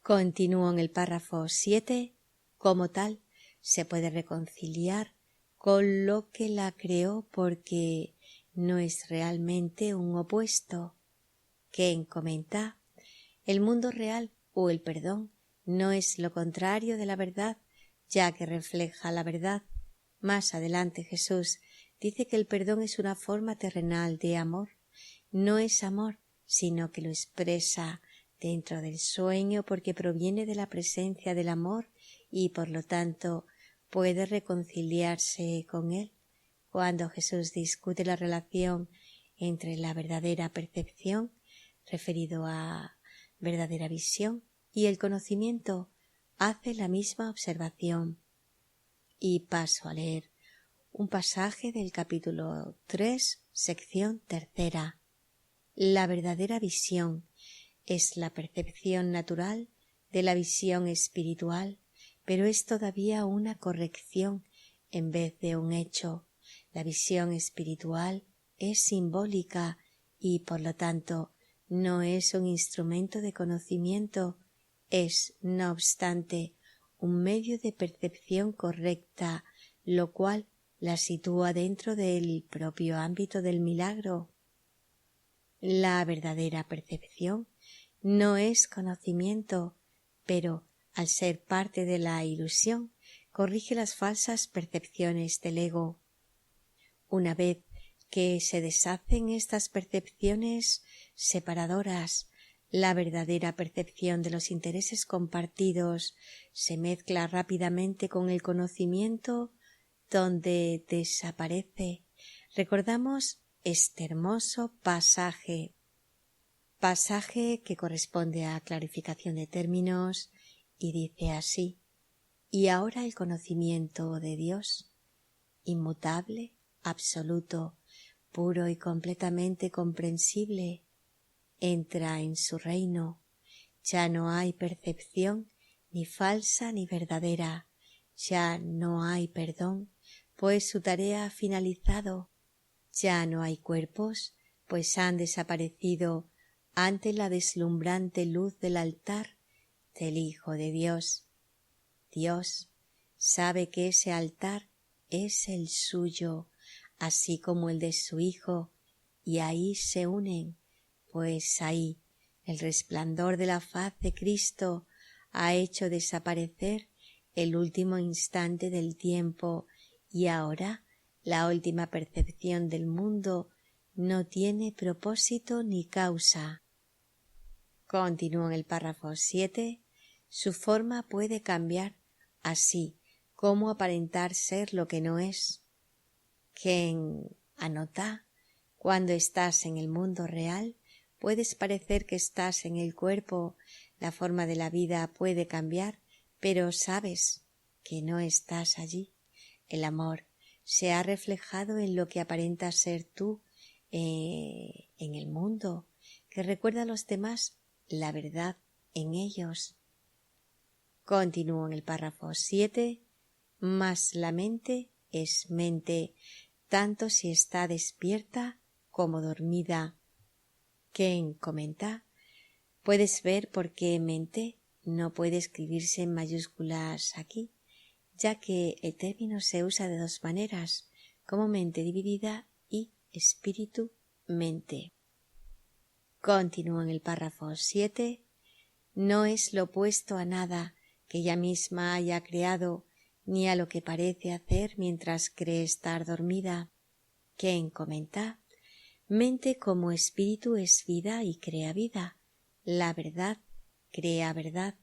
Continúo en el párrafo 7. Como tal, se puede reconciliar con lo que la creó porque no es realmente un opuesto. Ken comenta: el mundo real o el perdón no es lo contrario de la verdad, ya que refleja la verdad. Más adelante Jesús dice que el perdón es una forma terrenal de amor. No es amor, sino que lo expresa dentro del sueño porque proviene de la presencia del amor y por lo tanto puede reconciliarse con él. Cuando Jesús discute la relación entre la verdadera percepción, referido a verdadera visión, y el conocimiento, hace la misma observación. Y paso a leer un pasaje del capítulo 3, sección 3. La verdadera visión es la percepción natural de la visión espiritual, pero es todavía una corrección en vez de un hecho. La visión espiritual es simbólica y, por lo tanto, no es un instrumento de conocimiento, es, no obstante, un medio de percepción correcta, lo cual la sitúa dentro del propio ámbito del milagro. La verdadera percepción no es conocimiento, pero al ser parte de la ilusión, corrige las falsas percepciones del ego. Una vez que se deshacen estas percepciones separadoras, la verdadera percepción de los intereses compartidos se mezcla rápidamente con el conocimiento, donde desaparece. Recordamos este hermoso pasaje que corresponde a clarificación de términos y dice así: y ahora el conocimiento de Dios, inmutable, absoluto, puro y completamente comprensible, entra en su reino. Ya no hay percepción ni falsa ni verdadera, ya no hay perdón, pues su tarea ha finalizado, ya no hay cuerpos, pues han desaparecido ante la deslumbrante luz del altar del Hijo de Dios. Dios sabe que ese altar es el suyo, así como el de su Hijo, y ahí se unen, pues ahí el resplandor de la faz de Cristo ha hecho desaparecer el último instante del tiempo y ahora la última percepción del mundo no tiene propósito ni causa. Continúo en el párrafo 7. Su forma puede cambiar, así como aparentar ser lo que no es. Quien anota: cuando estás en el mundo real, puedes parecer que estás en el cuerpo, la forma de la vida puede cambiar, pero sabes que no estás allí. El amor se ha reflejado en lo que aparenta ser tú en el mundo, que recuerda a los demás la verdad en ellos. Continúo en el párrafo 7. Mas la mente es mente, tanto si está despierta como dormida. Ken comenta: puedes ver por qué mente no puede escribirse en mayúsculas aquí, ya que el término se usa de dos maneras, como mente dividida y espíritu-mente. Continúo en el párrafo 7. No es lo opuesto a nada que ella misma haya creado, ni a lo que parece hacer mientras cree estar dormida. Ken comenta: mente como espíritu es vida y crea vida. La verdad crea verdad,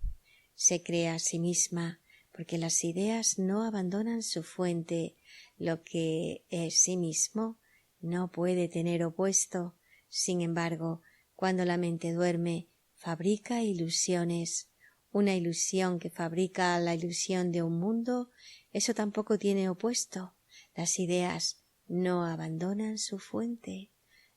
se crea a sí misma, porque las ideas no abandonan su fuente. Lo que es sí mismo no puede tener opuesto. Sin embargo, cuando la mente duerme, fabrica ilusiones. Una ilusión que fabrica la ilusión de un mundo, eso tampoco tiene opuesto. Las ideas no abandonan su fuente.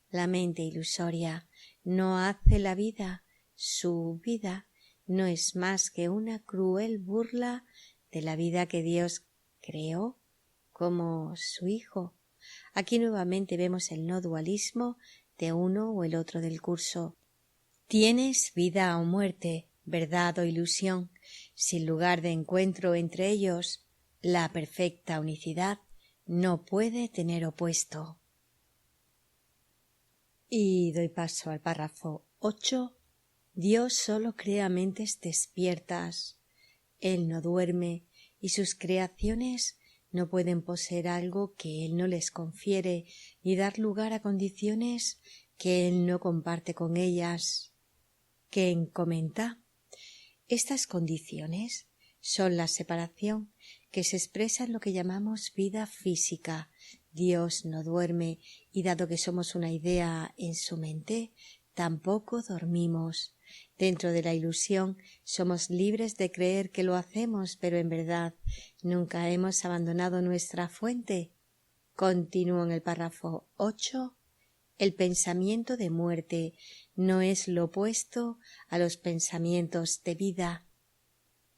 La mente ilusoria no hace la vida. Su vida no es más que una cruel burla de la vida que Dios creó como su Hijo. Aquí nuevamente vemos el no dualismo de uno o el otro del curso. Tienes vida o muerte, verdad o ilusión, sin lugar de encuentro entre ellos. La perfecta unicidad no puede tener opuesto. Y doy paso al párrafo 8. Dios solo crea mentes despiertas. Él no duerme y sus creaciones no pueden poseer algo que Él no les confiere ni dar lugar a condiciones que Él no comparte con ellas. ¿Quién comenta? Estas condiciones son la separación que se expresa en lo que llamamos vida física. Dios no duerme y dado que somos una idea en su mente, tampoco dormimos. Dentro de la ilusión somos libres de creer que lo hacemos, pero en verdad nunca hemos abandonado nuestra fuente. Continúo en el párrafo 8. El pensamiento de muerte no es lo opuesto a los pensamientos de vida.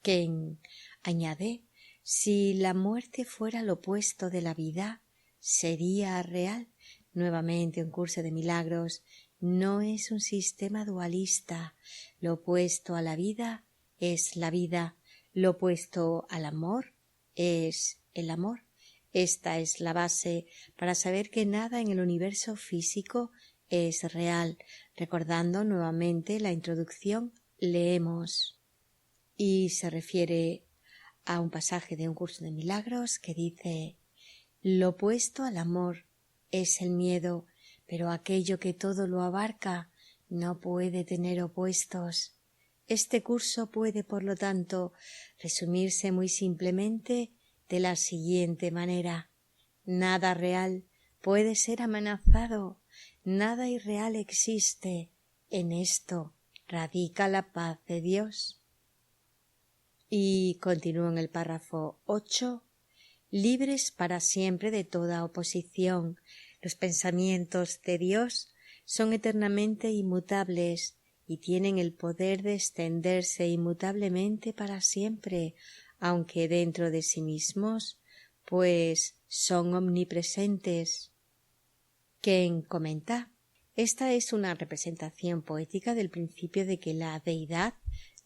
Ken añade, si la muerte fuera lo opuesto de la vida, sería real. Nuevamente un curso de milagros. No es un sistema dualista. Lo opuesto a la vida es la vida. Lo opuesto al amor es el amor. Esta es la base para saber que nada en el universo físico es real. Recordando nuevamente la introducción, leemos. Y se refiere a un pasaje de un curso de milagros que dice: lo opuesto al amor es el miedo, pero aquello que todo lo abarca no puede tener opuestos. Este curso puede, por lo tanto, resumirse muy simplemente de la siguiente manera: nada real puede ser amenazado, nada irreal existe. En esto radica la paz de Dios. Y continúo en el párrafo 8. Libres para siempre de toda oposición. Los pensamientos de Dios son eternamente inmutables y tienen el poder de extenderse inmutablemente para siempre, aunque dentro de sí mismos, pues son omnipresentes. ¿Quién comenta? Esta es una representación poética del principio de que la deidad,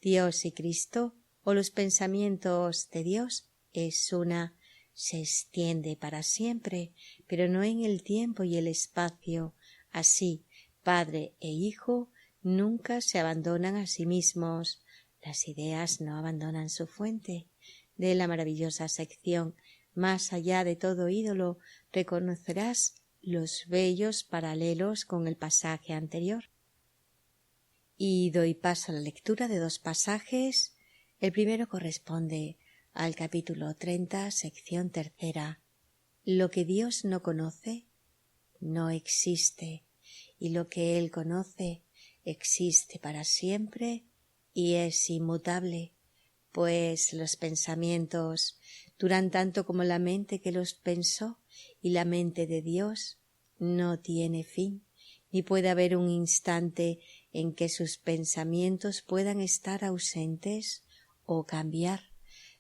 Dios y Cristo, o los pensamientos de Dios, es una. Se extiende para siempre, pero no en el tiempo y el espacio. Así, Padre e Hijo nunca se abandonan a sí mismos. Las ideas no abandonan su fuente. De la maravillosa sección Más allá de todo ídolo, reconocerás los bellos paralelos con el pasaje anterior. Y doy paso a la lectura de dos pasajes. El primero corresponde al capítulo 30, sección 3. Lo que Dios no conoce, no existe, y lo que Él conoce, existe para siempre y es inmutable, pues los pensamientos duran tanto como la mente que los pensó, y la mente de Dios no tiene fin, ni puede haber un instante en que sus pensamientos puedan estar ausentes o cambiar.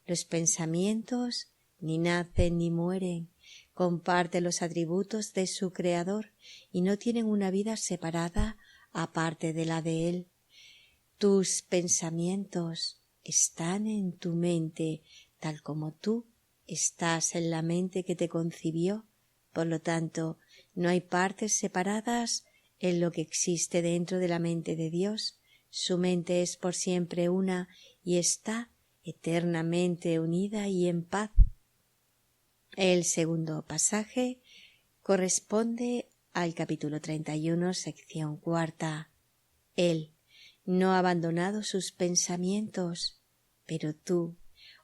Los pensamientos ni nacen ni mueren, comparten los atributos de su Creador y no tienen una vida separada aparte de la de Él. Tus pensamientos están en tu mente, tal como tú estás en la mente que te concibió. Por lo tanto, no hay partes separadas en lo que existe dentro de la mente de Dios. Su mente es por siempre una y está eternamente unida y en paz. El segundo pasaje corresponde al capítulo 31, sección 4. Él no ha abandonado sus pensamientos, pero tú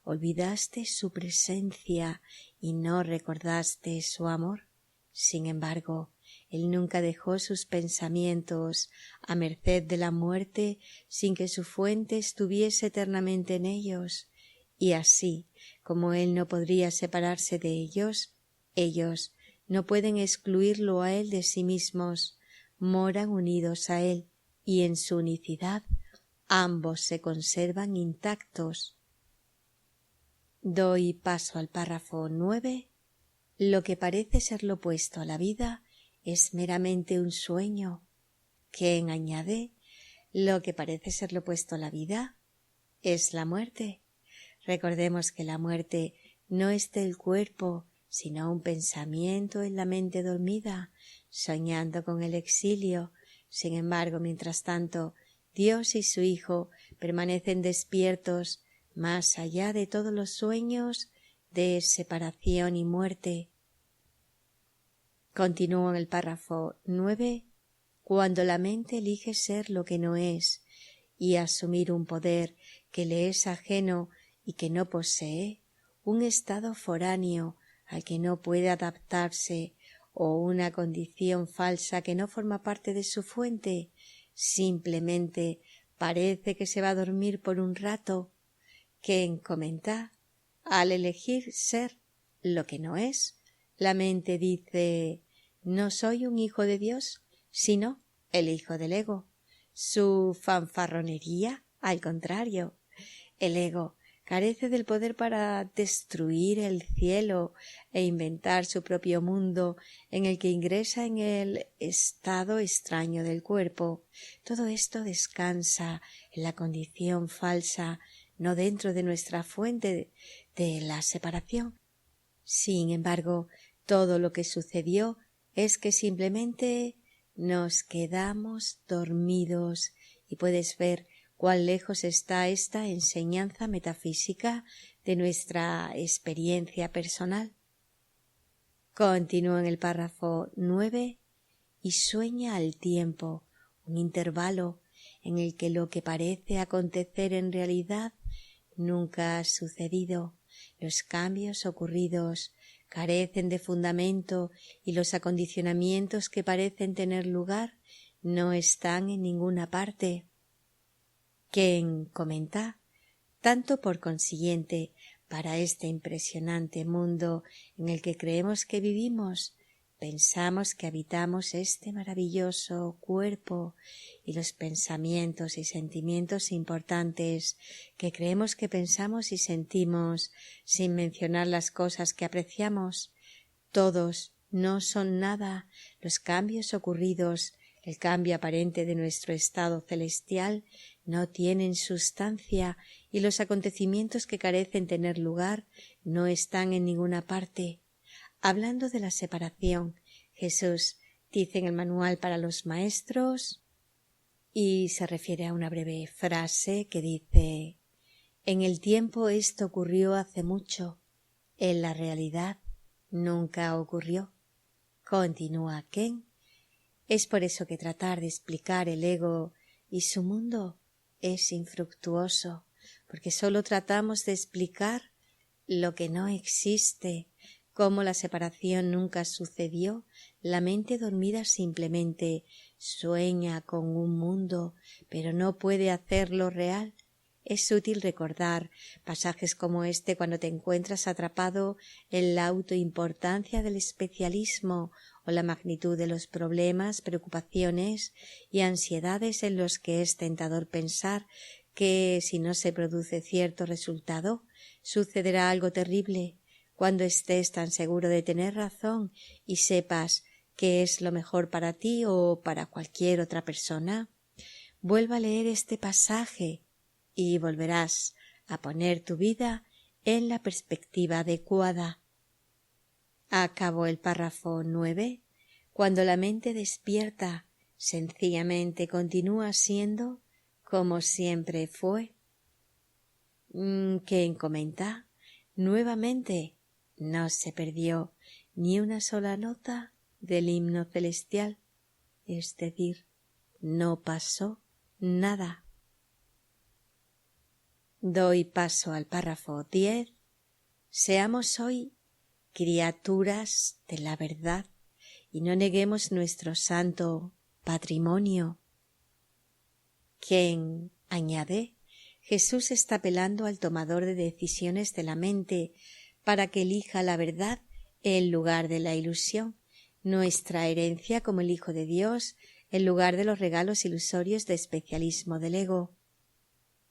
olvidaste su presencia y no recordaste su amor. Sin embargo, Él nunca dejó sus pensamientos a merced de la muerte sin que su fuente estuviese eternamente en ellos, y así como Él no podría separarse de ellos, ellos no pueden excluirlo a Él de sí mismos, moran unidos a Él y en su unicidad ambos se conservan intactos. Doy paso al párrafo 9. Lo que parece ser lo opuesto a la vida es meramente un sueño. ¿Quién añade? Lo que parece ser lo opuesto a la vida es la muerte. Recordemos que la muerte no es del cuerpo, sino un pensamiento en la mente dormida, soñando con el exilio. Sin embargo, mientras tanto, Dios y su Hijo permanecen despiertos más allá de todos los sueños de separación y muerte. Continúo en el párrafo 9. Cuando la mente elige ser lo que no es y asumir un poder que le es ajeno y que no posee, un estado foráneo al que no puede adaptarse o una condición falsa que no forma parte de su fuente, simplemente parece que se va a dormir por un rato. Quien comenta, al elegir ser lo que no es, la mente dice: no soy un hijo de Dios, sino el hijo del ego. Su fanfarronería, al contrario, el ego carece del poder para destruir el cielo e inventar su propio mundo en el que ingresa en el estado extraño del cuerpo. Todo esto descansa en la condición falsa, no dentro de nuestra fuente de la separación. Sin embargo, todo lo que sucedió es que simplemente nos quedamos dormidos, y puedes ver cuán lejos está esta enseñanza metafísica de nuestra experiencia personal. Continúo en el párrafo 9 y sueña al tiempo, un intervalo en el que lo que parece acontecer en realidad nunca ha sucedido. Los cambios ocurridos carecen de fundamento y los acondicionamientos que parecen tener lugar no están en ninguna parte. Quien comenta, tanto por consiguiente, para este impresionante mundo en el que creemos que vivimos, pensamos que habitamos este maravilloso cuerpo, y los pensamientos y sentimientos importantes que creemos que pensamos y sentimos, sin mencionar las cosas que apreciamos, todos no son nada. Los cambios ocurridos, el cambio aparente de nuestro estado celestial, no tienen sustancia, y los acontecimientos que carecen tener lugar no están en ninguna parte. Hablando de la separación, Jesús dice en el manual para los maestros, y se refiere a una breve frase que dice: en el tiempo esto ocurrió hace mucho, en la realidad nunca ocurrió. Continúa Ken. Es por eso que tratar de explicar el ego y su mundo es infructuoso, porque sólo tratamos de explicar lo que no existe. Como la separación nunca sucedió, la mente dormida simplemente sueña con un mundo, pero no puede hacerlo real. Es útil recordar pasajes como este cuando te encuentras atrapado en la autoimportancia del especialismo o la magnitud de los problemas, preocupaciones y ansiedades en los que es tentador pensar que si no se produce cierto resultado, sucederá algo terrible. Cuando estés tan seguro de tener razón y sepas que es lo mejor para ti o para cualquier otra persona, vuelva a leer este pasaje y volverás a poner tu vida en la perspectiva adecuada. Acabó el párrafo 9. Cuando la mente despierta, sencillamente continúa siendo como siempre fue. ¿Quién comenta? Nuevamente, no se perdió ni una sola nota del himno celestial, es decir, no pasó nada. Doy paso al párrafo 10. Seamos hoy criaturas de la verdad y no neguemos nuestro santo patrimonio. Quien añade, Jesús está apelando al tomador de decisiones de la mente para que elija la verdad en lugar de la ilusión, nuestra herencia como el Hijo de Dios en lugar de los regalos ilusorios de especialismo del ego.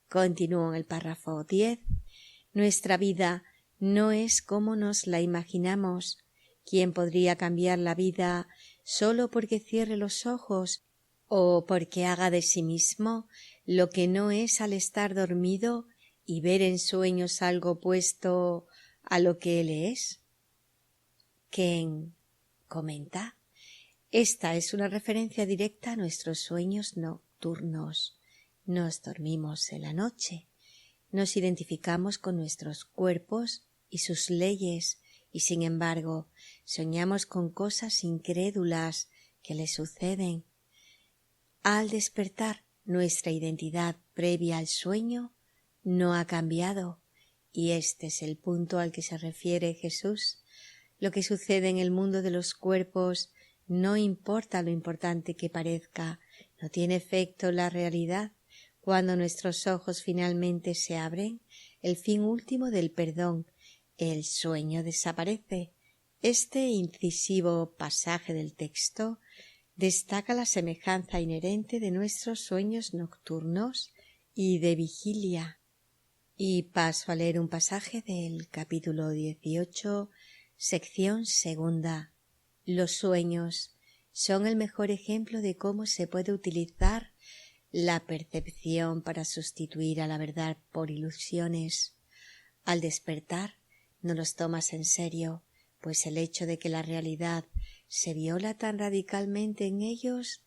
Continúo en el párrafo 10. Nuestra vida no es como nos la imaginamos. ¿Quién podría cambiar la vida solo porque cierre los ojos o porque haga de sí mismo lo que no es al estar dormido y ver en sueños algo opuesto a lo que él es? Ken comenta, esta es una referencia directa a nuestros sueños nocturnos. Nos dormimos en la noche, nos identificamos con nuestros cuerpos y sus leyes, y sin embargo soñamos con cosas incrédulas que le suceden. Al despertar, nuestra identidad previa al sueño no ha cambiado, y este es el punto al que se refiere Jesús. Lo que sucede en el mundo de los cuerpos no importa lo importante que parezca, no tiene efecto en la realidad. Cuando nuestros ojos finalmente se abren, el fin último del perdón, el sueño desaparece. Este incisivo pasaje del texto destaca la semejanza inherente de nuestros sueños nocturnos y de vigilia. Y paso a leer un pasaje del capítulo 18, sección segunda. Los sueños son el mejor ejemplo de cómo se puede utilizar la percepción para sustituir a la verdad por ilusiones. Al despertar no los tomas en serio, pues el hecho de que la realidad se viola tan radicalmente en ellos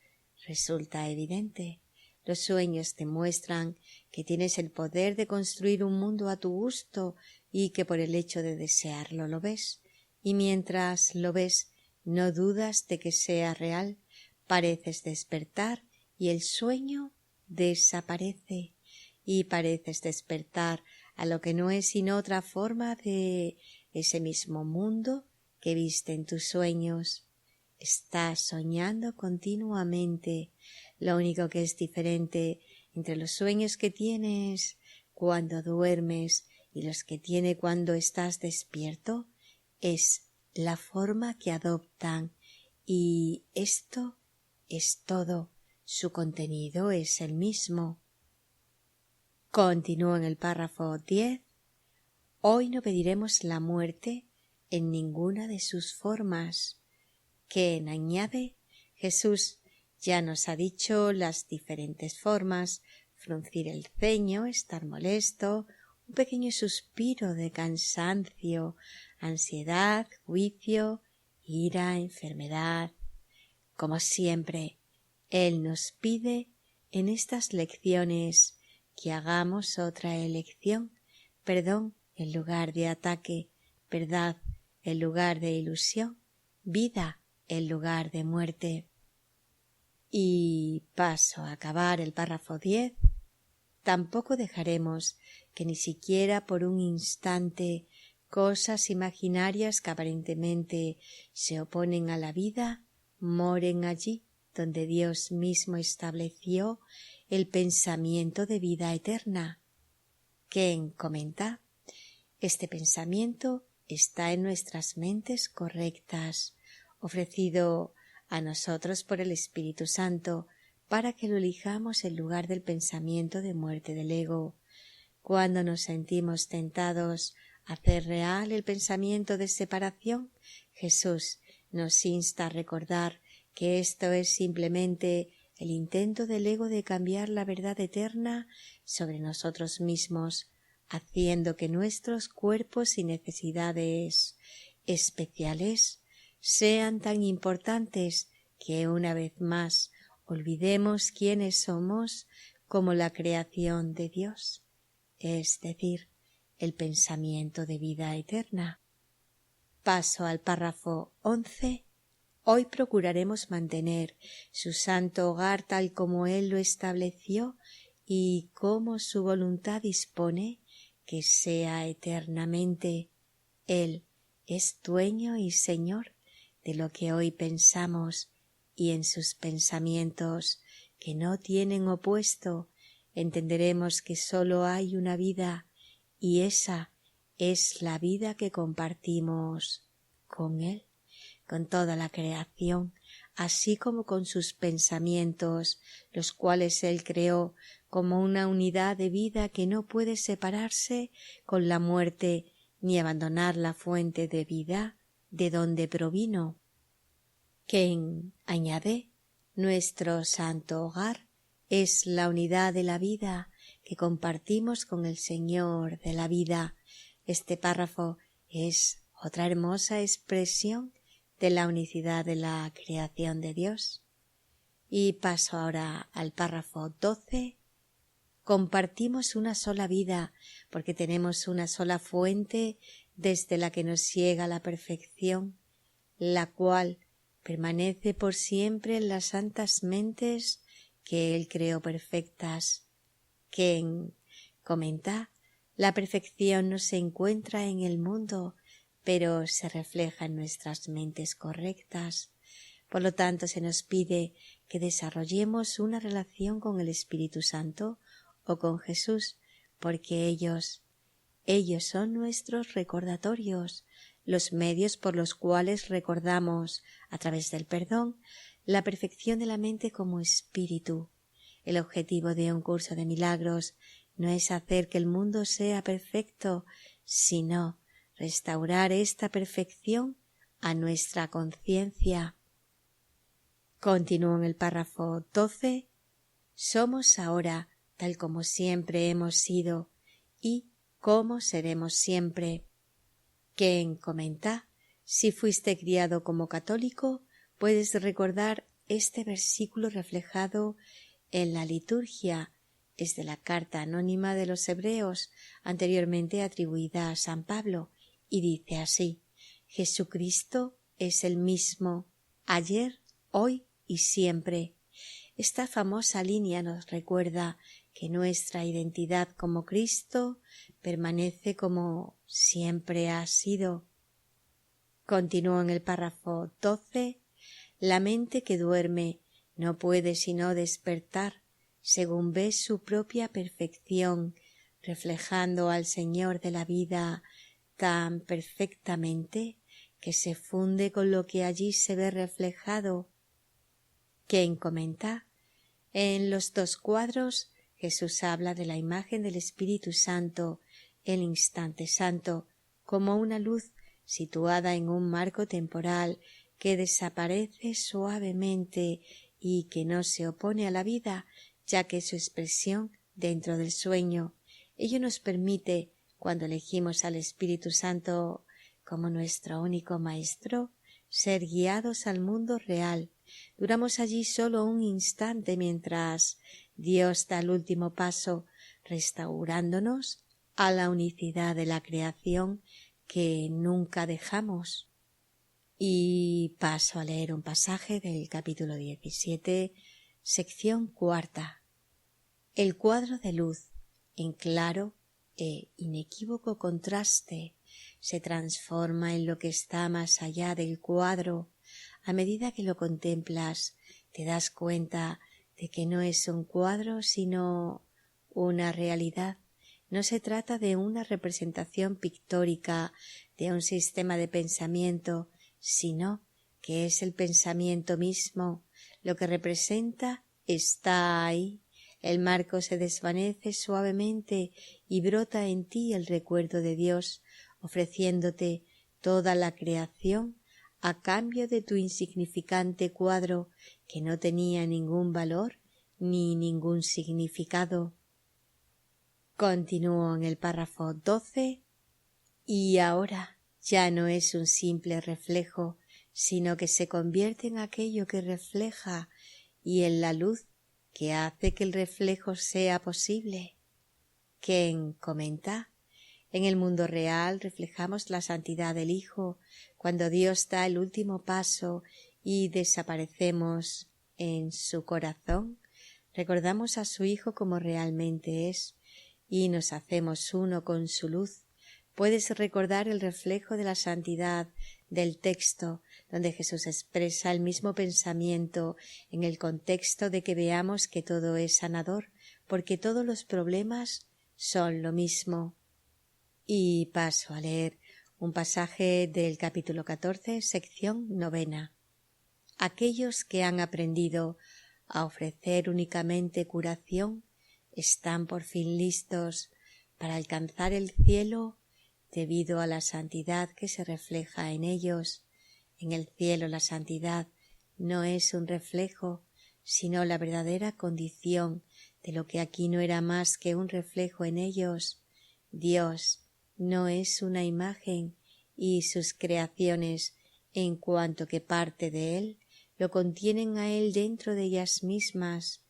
resulta evidente. Los sueños te muestran que tienes el poder de construir un mundo a tu gusto y que por el hecho de desearlo lo ves. Y mientras lo ves, no dudas de que sea real, pareces despertar y el sueño desaparece y pareces despertar a lo que no es sino otra forma de ese mismo mundo que viste en tus sueños. Estás soñando continuamente. Lo único que es diferente entre los sueños que tienes cuando duermes y los que tienes cuando estás despierto es la forma que adoptan, y esto es todo. Su contenido es el mismo. Continúo en el párrafo 10. Hoy no pediremos la muerte en ninguna de sus formas. Quien añade, Jesús ya nos ha dicho las diferentes formas: fruncir el ceño, estar molesto, un pequeño suspiro de cansancio, ansiedad, juicio, ira, enfermedad. Como siempre, Él nos pide en estas lecciones que hagamos otra elección: perdón en lugar de ataque, verdad en lugar de ilusión, vida en lugar de muerte. Y paso a acabar el párrafo 10. Tampoco dejaremos que ni siquiera por un instante cosas imaginarias que aparentemente se oponen a la vida moren allí donde Dios mismo estableció el pensamiento de vida eterna. Ken comenta, este pensamiento está en nuestras mentes correctas, ofrecido a nosotros por el Espíritu Santo, para que lo elijamos en lugar del pensamiento de muerte del ego. Cuando nos sentimos tentados a hacer real el pensamiento de separación, Jesús nos insta a recordar que esto es simplemente el intento del ego de cambiar la verdad eterna sobre nosotros mismos, haciendo que nuestros cuerpos y necesidades especiales sean tan importantes que una vez más olvidemos quiénes somos como la creación de Dios, es decir, el pensamiento de vida eterna. Paso al párrafo 11. Hoy procuraremos mantener su santo hogar tal como Él lo estableció y como su voluntad dispone que sea eternamente. Él es dueño y Señor de lo que hoy pensamos, y en sus pensamientos, que no tienen opuesto, entenderemos que sólo hay una vida, y esa es la vida que compartimos con Él, con toda la creación, así como con sus pensamientos, los cuales Él creó como una unidad de vida que no puede separarse con la muerte ni abandonar la fuente de vida de donde provino. Quien añade, nuestro santo hogar es la unidad de la vida que compartimos con el Señor de la vida. Este párrafo es otra hermosa expresión de la unicidad de la creación de Dios. Y paso ahora al párrafo 12. Compartimos una sola vida porque tenemos una sola fuente desde la que nos llega la perfección, la cual permanece por siempre en las santas mentes que Él creó perfectas. Quien comenta, la perfección no se encuentra en el mundo, pero se refleja en nuestras mentes correctas. Por lo tanto, se nos pide que desarrollemos una relación con el Espíritu Santo o con Jesús, porque ellos son nuestros recordatorios, los medios por los cuales recordamos, a través del perdón, la perfección de la mente como espíritu. El objetivo de un curso de milagros no es hacer que el mundo sea perfecto, sino restaurar esta perfección a nuestra conciencia. Continúo en el párrafo 12. Somos ahora tal como siempre hemos sido y como seremos siempre. Quien comenta, si fuiste criado como católico, puedes recordar este versículo reflejado en la liturgia. Es de la carta anónima de los Hebreos, anteriormente atribuida a San Pablo, y dice así: Jesucristo es el mismo, ayer, hoy y siempre. Esta famosa línea nos recuerda que nuestra identidad como Cristo permanece como siempre ha sido. Continúo en el párrafo 12. La mente que duerme no puede sino despertar según ve su propia perfección, reflejando al Señor de la vida tan perfectamente que se funde con lo que allí se ve reflejado. Quien comenta, en los dos cuadros Jesús habla de la imagen del Espíritu Santo, el instante santo, como una luz situada en un marco temporal que desaparece suavemente y que no se opone a la vida, ya que es su expresión dentro del sueño. Ello nos permite, cuando elegimos al Espíritu Santo como nuestro único Maestro, ser guiados al mundo real. Duramos allí solo un instante mientras Dios da el último paso, restaurándonos a la unicidad de la creación que nunca dejamos. Y paso a leer un pasaje del capítulo 17, sección 4. El cuadro de luz, en claro e inequívoco contraste, se transforma en lo que está más allá del cuadro. A medida que lo contemplas, te das cuenta de que no es un cuadro sino una realidad. No se trata de una representación pictórica de un sistema de pensamiento, sino que es el pensamiento mismo. Lo que representa está ahí. El marco se desvanece suavemente y brota en ti el recuerdo de Dios, ofreciéndote toda la creación a cambio de tu insignificante cuadro que no tenía ningún valor ni ningún significado. Continúo en el párrafo 12. Y ahora ya no es un simple reflejo, sino que se convierte en aquello que refleja y en la luz que hace que el reflejo sea posible. Quien comenta, en el mundo real reflejamos la santidad del Hijo cuando Dios da el último paso y desaparecemos en su corazón. Recordamos a su Hijo como realmente es y nos hacemos uno con su luz. Puedes recordar el reflejo de la santidad del texto donde Jesús expresa el mismo pensamiento en el contexto de que veamos que todo es sanador, porque todos los problemas son lo mismo. Y paso a leer un pasaje del capítulo 14, sección 9. Aquellos que han aprendido a ofrecer únicamente curación están por fin listos para alcanzar el cielo debido a la santidad que se refleja en ellos. En el cielo la santidad no es un reflejo, sino la verdadera condición de lo que aquí no era más que un reflejo en ellos. Dios no es una imagen y sus creaciones, en cuanto que parte de Él, lo contienen a Él dentro de ellas mismas.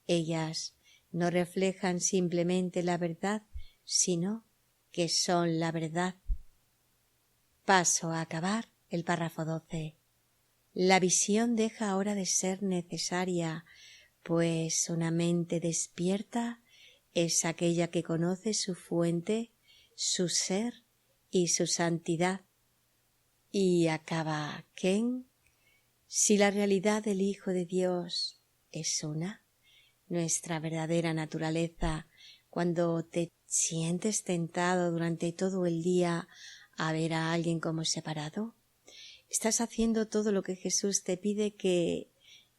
Ellas no reflejan simplemente la verdad, sino que son la verdad. Paso a acabar el párrafo 12. La visión deja ahora de ser necesaria, pues una mente despierta es aquella que conoce su fuente, su ser y su santidad. Y acaba Ken. Si la realidad del Hijo de Dios es una, nuestra verdadera naturaleza, cuando te sientes tentado durante todo el día a ver a alguien como separado, estás haciendo todo lo que Jesús te pide que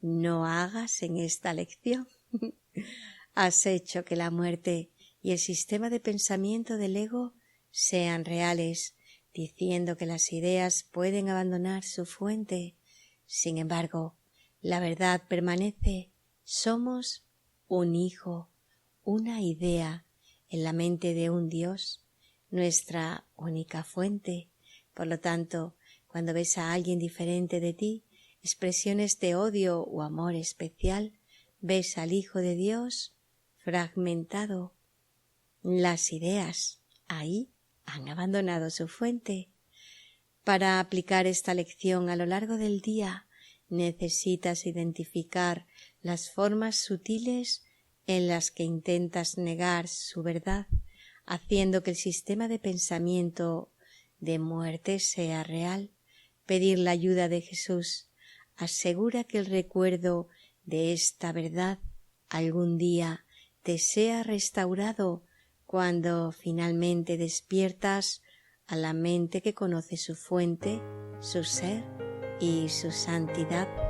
no hagas en esta lección. Has hecho que la muerte y el sistema de pensamiento del ego sean reales, diciendo que las ideas pueden abandonar su fuente. Sin embargo, la verdad permanece. Somos un hijo, una idea en la mente de un Dios, nuestra única fuente. Por lo tanto, cuando ves a alguien diferente de ti, expresiones de odio o amor especial, ves al Hijo de Dios fragmentado. Las ideas ahí han abandonado su fuente. Para aplicar esta lección a lo largo del día, necesitas identificar las formas sutiles en las que intentas negar su verdad, haciendo que el sistema de pensamiento de muerte sea real. Pedir la ayuda de Jesús asegura que el recuerdo de esta verdad algún día te sea restaurado cuando finalmente despiertas a la mente que conoce su fuente, su ser y su santidad.